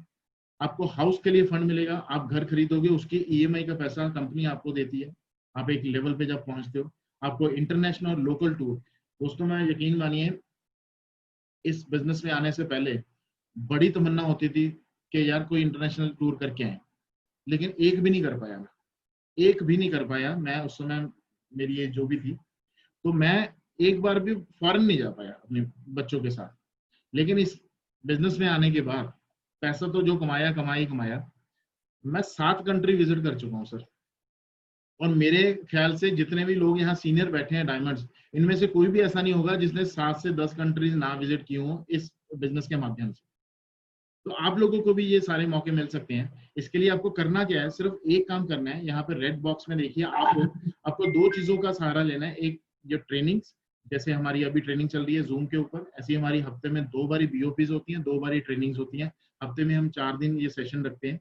आपको हाउस के लिए फंड मिलेगा, आप घर खरीदोगे उसकी ईएमआई का पैसा कंपनी आपको देती है, आप एक लेवल पे जब पहुंचते हो। आपको इंटरनेशनल और लोकल टूर, दोस्तों मैं यकीन मानिए, इस बिजनेस में आने से पहले बड़ी तमन्ना होती थी कि यार कोई इंटरनेशनल टूर करके आए, लेकिन एक भी नहीं कर पाया मैं, एक भी नहीं कर पाया मैं। उस समय मेरी एज जो भी थी, तो मैं एक बार भी फॉरेन नहीं जा पाया अपने बच्चों के साथ। लेकिन इस बिजनेस में आने के बाद पैसा तो जो कमाया कमाया, मैं 7 कंट्री विजिट कर चुका हूँ सर। और मेरे ख्याल से जितने भी लोग यहाँ सीनियर बैठे हैं डायमंड्स, इनमें से कोई भी ऐसा नहीं होगा जिसने 7 से 10 कंट्रीज ना विजिट की हो इस बिजनेस के माध्यम से। तो आप लोगों को भी ये सारे मौके मिल सकते हैं। इसके लिए आपको करना क्या है, सिर्फ एक काम करना है। यहाँ पे रेड बॉक्स में देखिए, आपको 2 चीजों का सहारा लेना है, एक जो ट्रेनिंग्स जैसे हमारी अभी ट्रेनिंग चल रही है जूम के ऊपर, ऐसी हमारी हफ्ते में 2 बारी बीओपीज होती हैं, 2 बारी ट्रेनिंग्स होती हैं। हफ्ते में हम 4 दिन ये सेशन रखते हैं।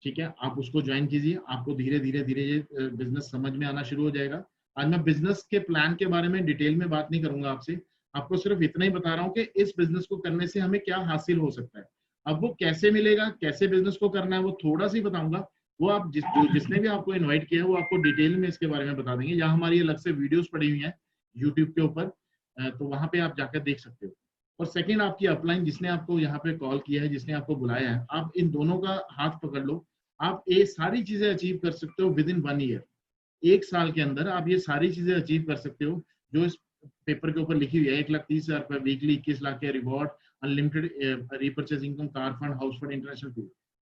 ठीक है, आप उसको ज्वाइन कीजिए, आपको धीरे धीरे धीरे ये बिजनेस समझ में आना शुरू हो जाएगा। आज मैं बिजनेस के प्लान के बारे में डिटेल में बात नहीं करूंगा आपसे, आपको सिर्फ इतना ही बता रहा हूँ कि इस बिजनेस को करने से हमें क्या हासिल हो सकता है। अब वो कैसे मिलेगा, कैसे बिजनेस को करना है, वो थोड़ा सा ही बताऊंगा। वो आप जिसने भी आपको इन्वाइट किया है वो आपको डिटेल में इसके बारे में बता देंगे। यहाँ हमारी अलग से वीडियोस पड़ी हुई हैं यूट्यूब के ऊपर, तो वहां पे आप जाकर देख सकते हो। और सेकंड, आपकी अपलाइन जिसने आपको यहाँ पे कॉल किया है, जिसने आपको बुलाया है, आप इन दोनों का हाथ पकड़ लो। आप ये सारी चीजें अचीव कर सकते हो विद इन 1 ईयर। 1 साल के अंदर आप ये सारी चीजें अचीव कर सकते हो जो इस पेपर के ऊपर लिखी हुई है। 1,30,000 रुपए वीकली, 21 लाख के reward, unlimited repurchase income, car fund, house fund, international tour.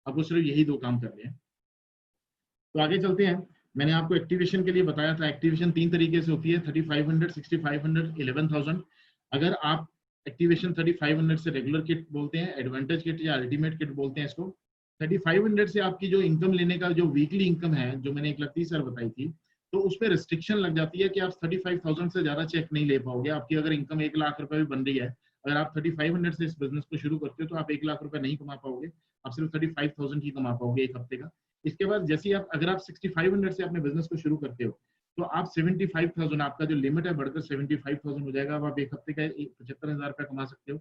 आपको सिर्फ यही 2 काम करने हैं। तो आगे चलते हैं। मैंने आपको एक्टिवेशन के लिए बताया था, एक्टिवेशन 3 तरीके से होती है, 3500, 6500, 11,000। अगर आप एक्टिवेशन 3500 से रेगुलर किट बोलते हैं, एडवांटेज किट या अल्टीमेट किट बोलते हैं इसको। 3500 से आपकी जो इनकम लेने का जो वीकली इनकम है, जो मैंने 1,30,000 बताई थी, तो उस पर रिस्ट्रिक्शन लग जाती है कि आप 35,000 से ज्यादा चेक नहीं ले पाओगे। आपकी अगर इनकम 1 लाख रुपए भी बन रही है, अगर आप 3500 से इस बिजनेस को शुरू करते हो तो आप 1 लाख रुपए नहीं कमा पाओगे, आप सिर्फ 35,000 ही कमा पाओगे एक हफ्ते का। इसके बाद जैसे ही आप, अगर आप 6500 से अपने बिजनेस को शुरू करते हो तो आप 75,000, आपका जो लिमिट है बढ़कर 75,000 हो जाएगा। अब आप एक हफ्ते का 75,000 रुपया कमा सकते हो।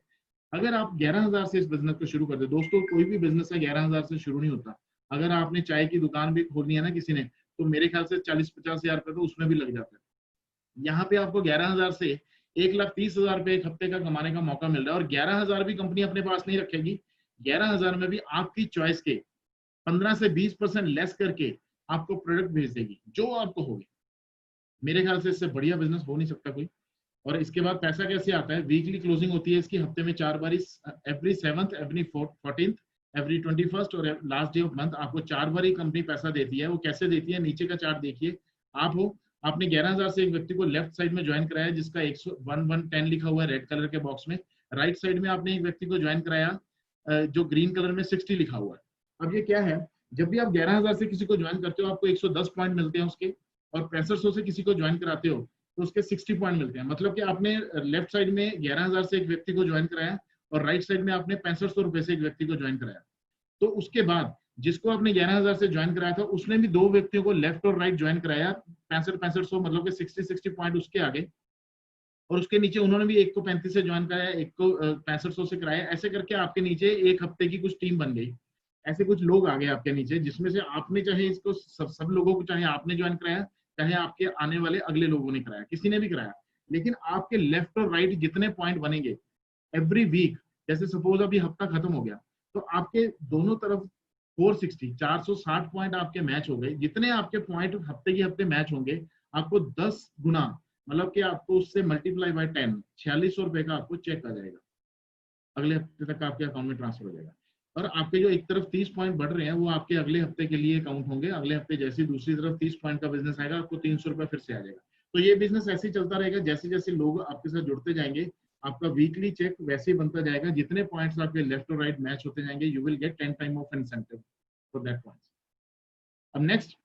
अगर आप 11,000 से इस बिजनेस को शुरू करते हो, दोस्तों कोई भी बिजनेस है 11,000 से शुरू नहीं होता। अगर आपने चाय की दुकान भी खोलनी है ना किसी ने, तो मेरे ख्याल से 40-50,000 रुपए तो उसमें भी लग जाता है। यहाँ पे आपको 11,000 से 1,30,000 रुपए एक हफ्ते का कमाने का मौका मिल रहा है। और 11,000 भी कंपनी अपने पास नहीं रखेगी, 11,000 में भी आपकी चॉइस के 15 से 20% लेस करके आपको प्रोडक्ट भेज देगी जो आपको होगी। मेरे ख्याल से इससे बढ़िया बिजनेस हो नहीं सकता कोई। और इसके बाद पैसा कैसे आता है, वीकली क्लोजिंग होती है इसकी हफ्ते में 4 बारी, every 7th, every 14th, every 21st और लास्ट डे ऑफ मंथ। आपको 4 बारी कंपनी पैसा देती है। वो कैसे देती है, नीचे का चार्ट देखिए। आप हो, आपने 11,000 से एक व्यक्ति को लेफ्ट साइड में ज्वाइन कराया जिसका 11110 लिखा हुआ है रेड कलर के बॉक्स में। राइट साइड में आपने एक व्यक्ति को ज्वाइन कराया जो ग्रीन कलर में 60 लिखा हुआ है। अब ये क्या है, जब भी आप 11,000 से किसी को ज्वाइन करते हो आपको 110 पॉइंट मिलते हैं उसके, और 6500 से किसी को ज्वाइन कराते हो तो उसके 60 पॉइंट मिलते हैं। मतलब कि आपने लेफ्ट साइड में 11,000 से एक व्यक्ति को ज्वाइन कराया और राइट साइड में आपने 6500 रुपए से एक व्यक्ति को ज्वाइन कराया। तो उसके बाद जिसको आपने 11,000 से ज्वाइन कराया था उसने भी 2 व्यक्तियों को लेफ्ट और राइट ज्वाइन कराया, 6500 मतलब कि 60 पॉइंट उसके आगे। और उसके नीचे उन्होंने भी एक को 35 से ज्वाइन कराया, एक को 6500 से कराया। ऐसे करके आपके नीचे एक हफ्ते की कुछ टीम बन गई। ऐसे कुछ लोग आ गए आपके नीचे, जिसमें से आपने चाहे इसको सब लोगों को, चाहे आपने ज्वाइन कराया, चाहे आपके आने वाले अगले लोगों ने कराया, किसी ने भी कराया, लेकिन आपके लेफ्ट और राइट जितने पॉइंट बनेंगे एवरी वीक, जैसे सपोज अभी हफ्ता खत्म हो गया तो आपके दोनों तरफ 460 पॉइंट आपके मैच हो गए। जितने आपके पॉइंट हफ्ते के हफ्ते मैच होंगे आपको 10 गुना, मतलब कि आपको उससे मल्टीप्लाई बाय 10, 4600 रुपए का आपको चेक आ जाएगा, अगले हफ्ते तक आपके अकाउंट में ट्रांसफर हो जाएगा। और आपके जो एक तरफ 30 पॉइंट बढ़ रहे हैं वो आपके अगले हफ्ते के लिए काउंट होंगे। अगले हफ्ते जैसे दूसरी तरफ 30 पॉइंट का बिजनेस आएगा आपको 300 रुपए फिर से आ जाएगा। तो ये बिजनेस ऐसे ही चलता रहेगा, जैसे जैसे लोग आपके साथ जुड़ते जाएंगे आपका वीकली चेक वैसे ही बनता जाएगा। जितने पॉइंट्स आपके लेफ्ट और राइट मैच होते जाएंगे you will gate 10 time of incentive for that points. अब नेक्स्ट,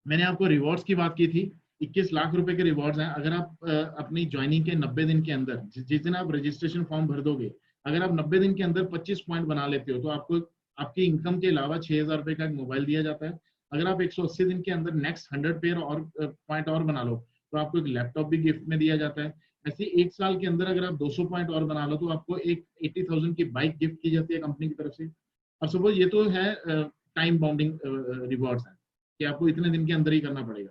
मैंने आपको रिवॉर्ड्स की बात की थी। 21 लाख रुपए के रिवॉर्ड्स हैं। अगर आप अपनी ज्वाइनिंग के 90 दिन के अंदर, जिस दिन आप रजिस्ट्रेशन फॉर्म भर दोगे, अगर आप 90 दिन के अंदर 25 पॉइंट बना लेते हो तो आपको आपकी इनकम के अलावा 6,000 रुपए का एक मोबाइल दिया जाता है। अगर आप 180 दिन के अंदर नेक्स्ट 100 पेयर और पॉइंट और बना लो तो आपको एक लैपटॉप भी गिफ्ट में दिया जाता है। ऐसे 1 साल के अंदर अगर आप 200 पॉइंट और बना लो तो आपको एक 80,000 की बाइक गिफ्ट की जाती है कंपनी की तरफ से। अब सपोज ये तो है टाइम बाउंडिंग रिवॉर्ड्स है कि आपको इतने दिन के अंदर ही करना पड़ेगा।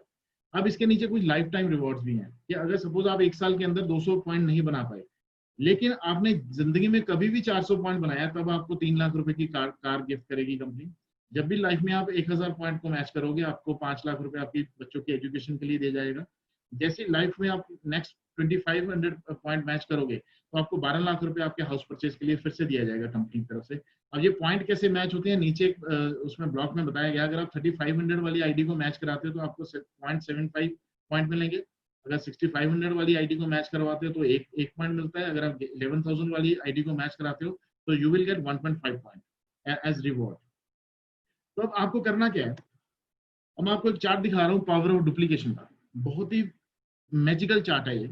अब इसके नीचे कुछ लाइफ टाइम रिवॉर्ड्स भी हैं कि अगर सपोज आप 1 साल के अंदर 200 पॉइंट नहीं बना पाए लेकिन आपने जिंदगी में कभी भी 400 पॉइंट बनाया, तब आपको 3 लाख रुपए की कार गिफ्ट करेगी कंपनी। जब भी लाइफ में आप 1,000 पॉइंट को मैच करोगे आपको 5 लाख रुपए आपकी बच्चों की एजुकेशन के लिए दिया जाएगा। जैसे लाइफ में आप नेक्स्ट 2500 पॉइंट मैच करोगे तो आपको 12 लाख रुपए आपके हाउस परचेज के लिए फिर से दिया जाएगा कंपनी की तरफ से। अब ये पॉइंट कैसे मैच होते हैं नीचे उसमें ब्लॉक में बताया गया। अगर आप 3500 वाली आईडी को मैच कराते हो तो आपको 0.75 पॉइंट मिलेंगे। अगर 6500 वाली आईडी को मैच करवाते हो तो एक पॉइंट मिलता है। अगर आप 11,000 वाली आईडी को मैच कराते हो तो you will get 1.5 point as reward. तो अब आपको करना क्या है, अब मैं आपको एक चार्ट दिखा रहा हूँ पावर ऑफ डुप्लीकेशन का। बहुत ही मैजिकल चार्ट है ये।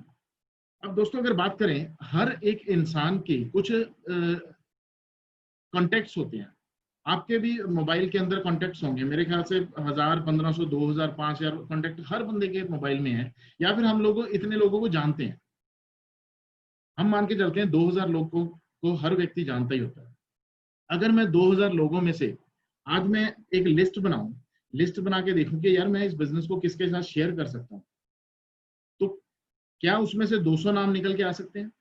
अब दोस्तों अगर बात करें, हर एक इंसान के कुछ कॉन्टेक्ट्स होते हैं। आपके भी मोबाइल के अंदर कॉन्टेक्ट्स होंगे, मेरे ख्याल से 1000, 1500, 2000, 5000 कॉन्टेक्ट हर बंदे के मोबाइल में है, या फिर हम लोग इतने लोगों को जानते हैं। हम मान के चलते हैं 2000 लोगों को हर व्यक्ति जानता ही होता है। अगर मैं 2000 लोगों में से आज मैं एक लिस्ट बनाऊं, लिस्ट बना के देखूं कि यार मैं इस बिजनेस को किसके साथ शेयर कर सकता हूं, तो क्या उसमें से 200 नाम निकल के आ सकते हैं?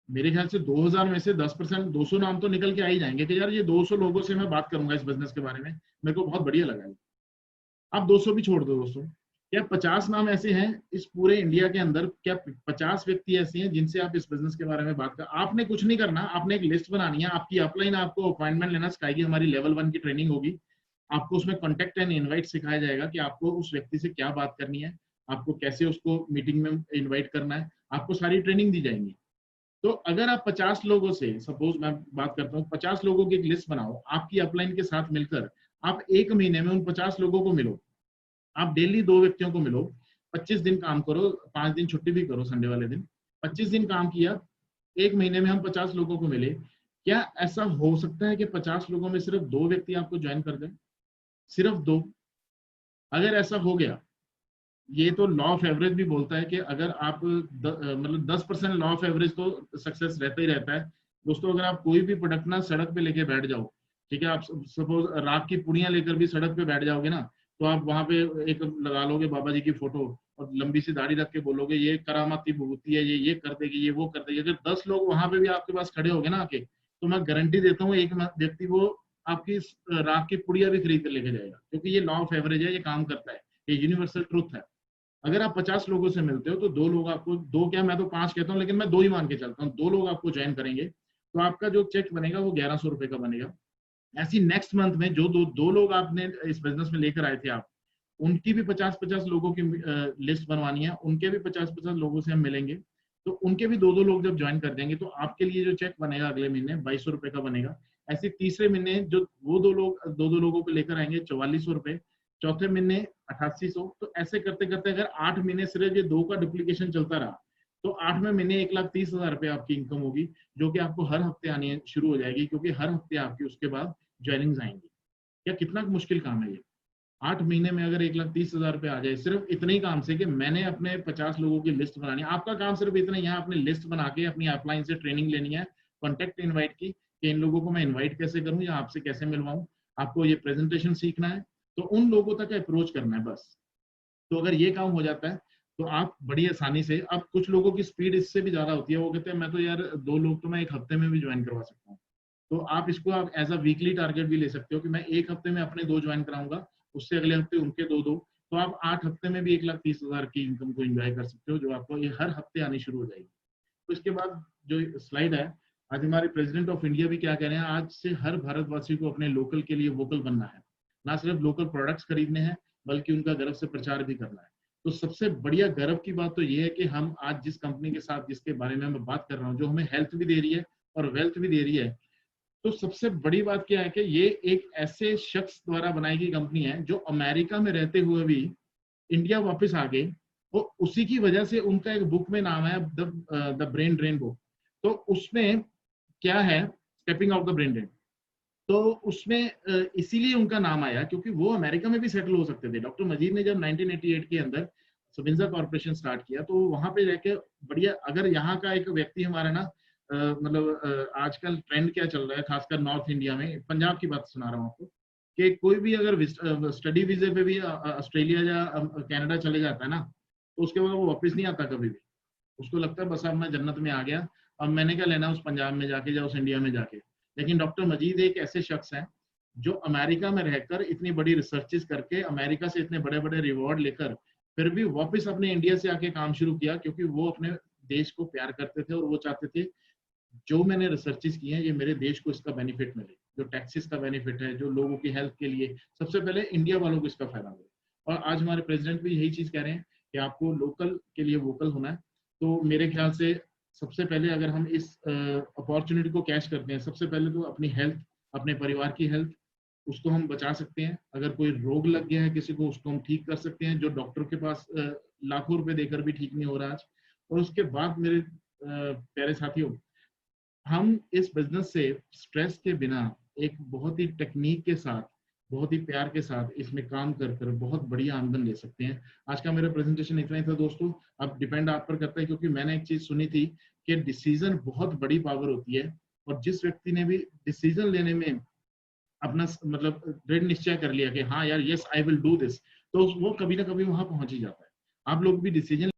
मेरे ख्याल से 2000 में से 10%, 200 नाम तो निकल के आ ही जाएंगे कि यार ये 200 लोगों से मैं बात करूंगा इस बिजनेस के बारे में, मेरे को बहुत बढ़िया लगा है। आप 200 भी छोड़ दो दोस्तों, क्या 50 नाम ऐसे हैं इस पूरे इंडिया के अंदर, क्या 50 व्यक्ति ऐसे हैं जिनसे आप इस बिजनेस के बारे में बात कर? आपने कुछ नहीं करना, आपने एक लिस्ट बनानी है, आपकी अपलाइन आपको अपॉइंटमेंट लेना सिखाएगी, हमारी लेवल 1 की ट्रेनिंग होगी। आपको उसमें कॉन्टेक्ट एंड इनवाइट सिखाया जाएगा कि आपको उस व्यक्ति से क्या बात करनी है, आपको कैसे उसको मीटिंग में इन्वाइट करना है, आपको सारी ट्रेनिंग दी जाएंगी। तो अगर आप 50 लोगों से, सपोज मैं बात करता हूँ, 50 लोगों की एक लिस्ट बनाओ आपकी अपलाइन के साथ मिलकर, आप एक महीने में उन 50 लोगों को मिलो, आप डेली 2 व्यक्तियों को मिलो, 25 दिन काम करो, 5 दिन छुट्टी भी करो संडे वाले दिन, 25 दिन काम किया, एक महीने में हम 50 लोगों को मिले। क्या ऐसा हो सकता है कि 50 लोगों में सिर्फ 2 व्यक्ति आपको ज्वाइन कर दें? सिर्फ 2? अगर ऐसा हो गया, ये तो लॉ ऑफ एवरेज भी बोलता है कि अगर आप मतलब 10% लॉ ऑफ एवरेज तो सक्सेस रहता ही रहता है दोस्तों। अगर आप कोई भी प्रोडक्ट ना सड़क पे लेके बैठ जाओ, ठीक है, आप सपोज राख की पुड़ियां लेकर भी सड़क पे बैठ जाओगे ना, तो आप वहां पे एक लगा लोगे बाबा जी की फोटो और लंबी सी दाढ़ी रख के बोलोगे ये करामाती विभूति है, ये कर देगी, ये वो कर देगी। अगर 10 लोग वहां पे भी आपके पास खड़े हो गए ना आके, तो मैं गारंटी देता हूँ एक व्यक्ति वो आपकी राख की पुड़िया भी खरीद कर लेके जाएगा, क्योंकि ये लॉ ऑफ एवरेज है, ये काम करता है, ये यूनिवर्सल ट्रुथ है। अगर आप 50 लोगों से मिलते हो तो 2 लोग आपको, 2 क्या, मैं तो 5 कहता हूँ, लेकिन मैं 2 ही मान के चलता हूँ, 2 लोग आपको ज्वाइन करेंगे, तो आपका जो चेक बनेगा वो 1100 रुपए का बनेगा। ऐसी नेक्स्ट मंथ में जो दो लोग आपने इस बिजनेस में लेकर आए थे आप, उनकी भी 50-50 लोगों की लिस्ट बनवानी है, उनके भी 50-50 लोगों से हम मिलेंगे, तो उनके भी 2-2 लोग जब ज्वाइन कर देंगे तो आपके लिए जो चेक बनेगा अगले महीने 2200 रुपए का बनेगा। ऐसे तीसरे महीने जो वो 2 लोगों को लेकर आएंगे 4400 रुपए, चौथे महीने 8800। तो ऐसे करते करते अगर 8 महीने सिर्फ ये 2 का डुप्लीकेशन चलता रहा, तो 8वें महीने 1,30,000 रुपए आपकी इनकम होगी, जो कि आपको हर हफ्ते आनी शुरू हो जाएगी, क्योंकि हर हफ्ते आपकी उसके बाद ज्वाइनिंग्स आएंगी। क्या कितना मुश्किल काम है ये? 8 महीने में अगर 1,30,000 रुपए आ जाए सिर्फ इतने ही काम से कि मैंने अपने 50 लोगों की लिस्ट बनानी है। आपका काम सिर्फ इतना ही है, आपने लिस्ट बना के अपनी अपलाइन से ट्रेनिंग लेनी है, कॉन्टेक्ट इनवाइट की, कि इन लोगों को मैं इनवाइट कैसे करूं या आपसे कैसे मिलवाऊं, आपको ये प्रेजेंटेशन सीखना है, तो उन लोगों तक अप्रोच करना है बस। तो अगर ये काम हो जाता है तो आप बड़ी आसानी से, अब कुछ लोगों की स्पीड इससे भी ज्यादा होती है, वो कहते हैं मैं तो यार 2 लोग तो मैं एक हफ्ते में भी ज्वाइन करवा सकता हूँ। तो आप इसको आप एज अ वीकली टारगेट भी ले सकते हो कि मैं एक हफ्ते में अपने 2 ज्वाइन कराऊंगा, उससे अगले हफ्ते उनके 2-2, तो आप 8 हफ्ते में भी 1,30,000 की इनकम को एंजॉय कर सकते हो, जो आपको ये हर हफ्ते आनी शुरू हो जाएगी। तो इसके बाद जो स्लाइड है, आज हमारे प्रेसिडेंट ऑफ इंडिया भी क्या कह रहे हैं, आज से हर भारतवासी को अपने लोकल के लिए वोकल बनना है, ना सिर्फ लोकल प्रोडक्ट्स खरीदने हैं बल्कि उनका गर्व से प्रचार भी करना है। तो सबसे बढ़िया गर्व की बात तो ये है कि हम आज जिस कंपनी के साथ, जिसके बारे में मैं बात कर रहा हूँ, जो हमें हेल्थ भी दे रही है और वेल्थ भी दे रही है, तो सबसे बड़ी बात क्या है कि ये एक ऐसे शख्स द्वारा बनाई गई कंपनी है जो अमेरिका में रहते हुए भी इंडिया वापस आ गए, वो उसी की वजह से उनका एक बुक में नाम है द ब्रेन ड्रेन बुक। तो उसमें क्या है, stepping out the brain drain, तो उसमें इसीलिए उनका नाम आया क्योंकि वो अमेरिका में भी सेटल हो सकते थे। डॉक्टर मजीद ने जब 1988 के अंदर सबिंजा कॉर्पोरेशन स्टार्ट किया, तो वहां पे जाके बढ़िया, अगर यहाँ का एक व्यक्ति हमारा ना मतलब आजकल ट्रेंड क्या चल रहा है खासकर नॉर्थ इंडिया में, पंजाब की बात सुना रहा हूँ आपको, कि कोई भी अगर स्टडी वीजे पे भी ऑस्ट्रेलिया या कनाडा चले जाता है ना, तो उसके बाद वो वापस नहीं आता कभी भी। उसको लगता है बस अब मैं जन्नत में आ गया, अब मैंने क्या लेना उस पंजाब में जाके या उस इंडिया में जाके। लेकिन डॉक्टर मजीद एक ऐसे शख्स हैं जो अमेरिका में रहकर इतनी बड़ी रिसर्चेस करके, अमेरिका से इतने बड़े बड़े रिवॉर्ड लेकर फिर भी वापस अपने इंडिया से आके काम शुरू किया, क्योंकि वो अपने देश को प्यार करते थे और वो चाहते थे जो मैंने रिसर्चेस की हैं ये मेरे देश को इसका बेनिफिट मिले, जो टैक्सेस का बेनिफिट है, जो लोगों की हेल्थ के लिए, सबसे पहले इंडिया वालों को इसका फायदा मिले। और आज हमारे प्रेसिडेंट भी यही चीज कह रहे हैं कि आपको लोकल के लिए वोकल होना है। तो मेरे ख्याल से सबसे पहले अगर हम इस अपॉर्चुनिटी को कैच करते हैं, सबसे पहले तो अपनी हेल्थ, अपने परिवार की हेल्थ, उसको हम बचा सकते हैं। अगर कोई रोग लग गया है किसी को, उसको हम ठीक कर सकते हैं, जो डॉक्टर के पास लाखों रुपए देकर भी ठीक नहीं हो रहा आज। और उसके बाद मेरे प्यारे साथियों, हम इस बिजनेस से स्ट्रेस के बिना एक बहुत ही टेक्निक के साथ, बहुत ही प्यार के साथ इसमें काम कर कर बहुत बढ़िया आमदन ले सकते हैं। आज का मेरा प्रेजेंटेशन इतना ही था दोस्तों। अब डिपेंड आप पर करता है, क्योंकि मैंने एक चीज सुनी थी कि डिसीजन बहुत बड़ी पावर होती है, और जिस व्यक्ति ने भी डिसीजन लेने में अपना मतलब दृढ़ निश्चय कर लिया कि हाँ यार, yes I will do this, तो वो कभी ना कभी वहां पहुंच ही जाता है। आप लोग भी डिसीजन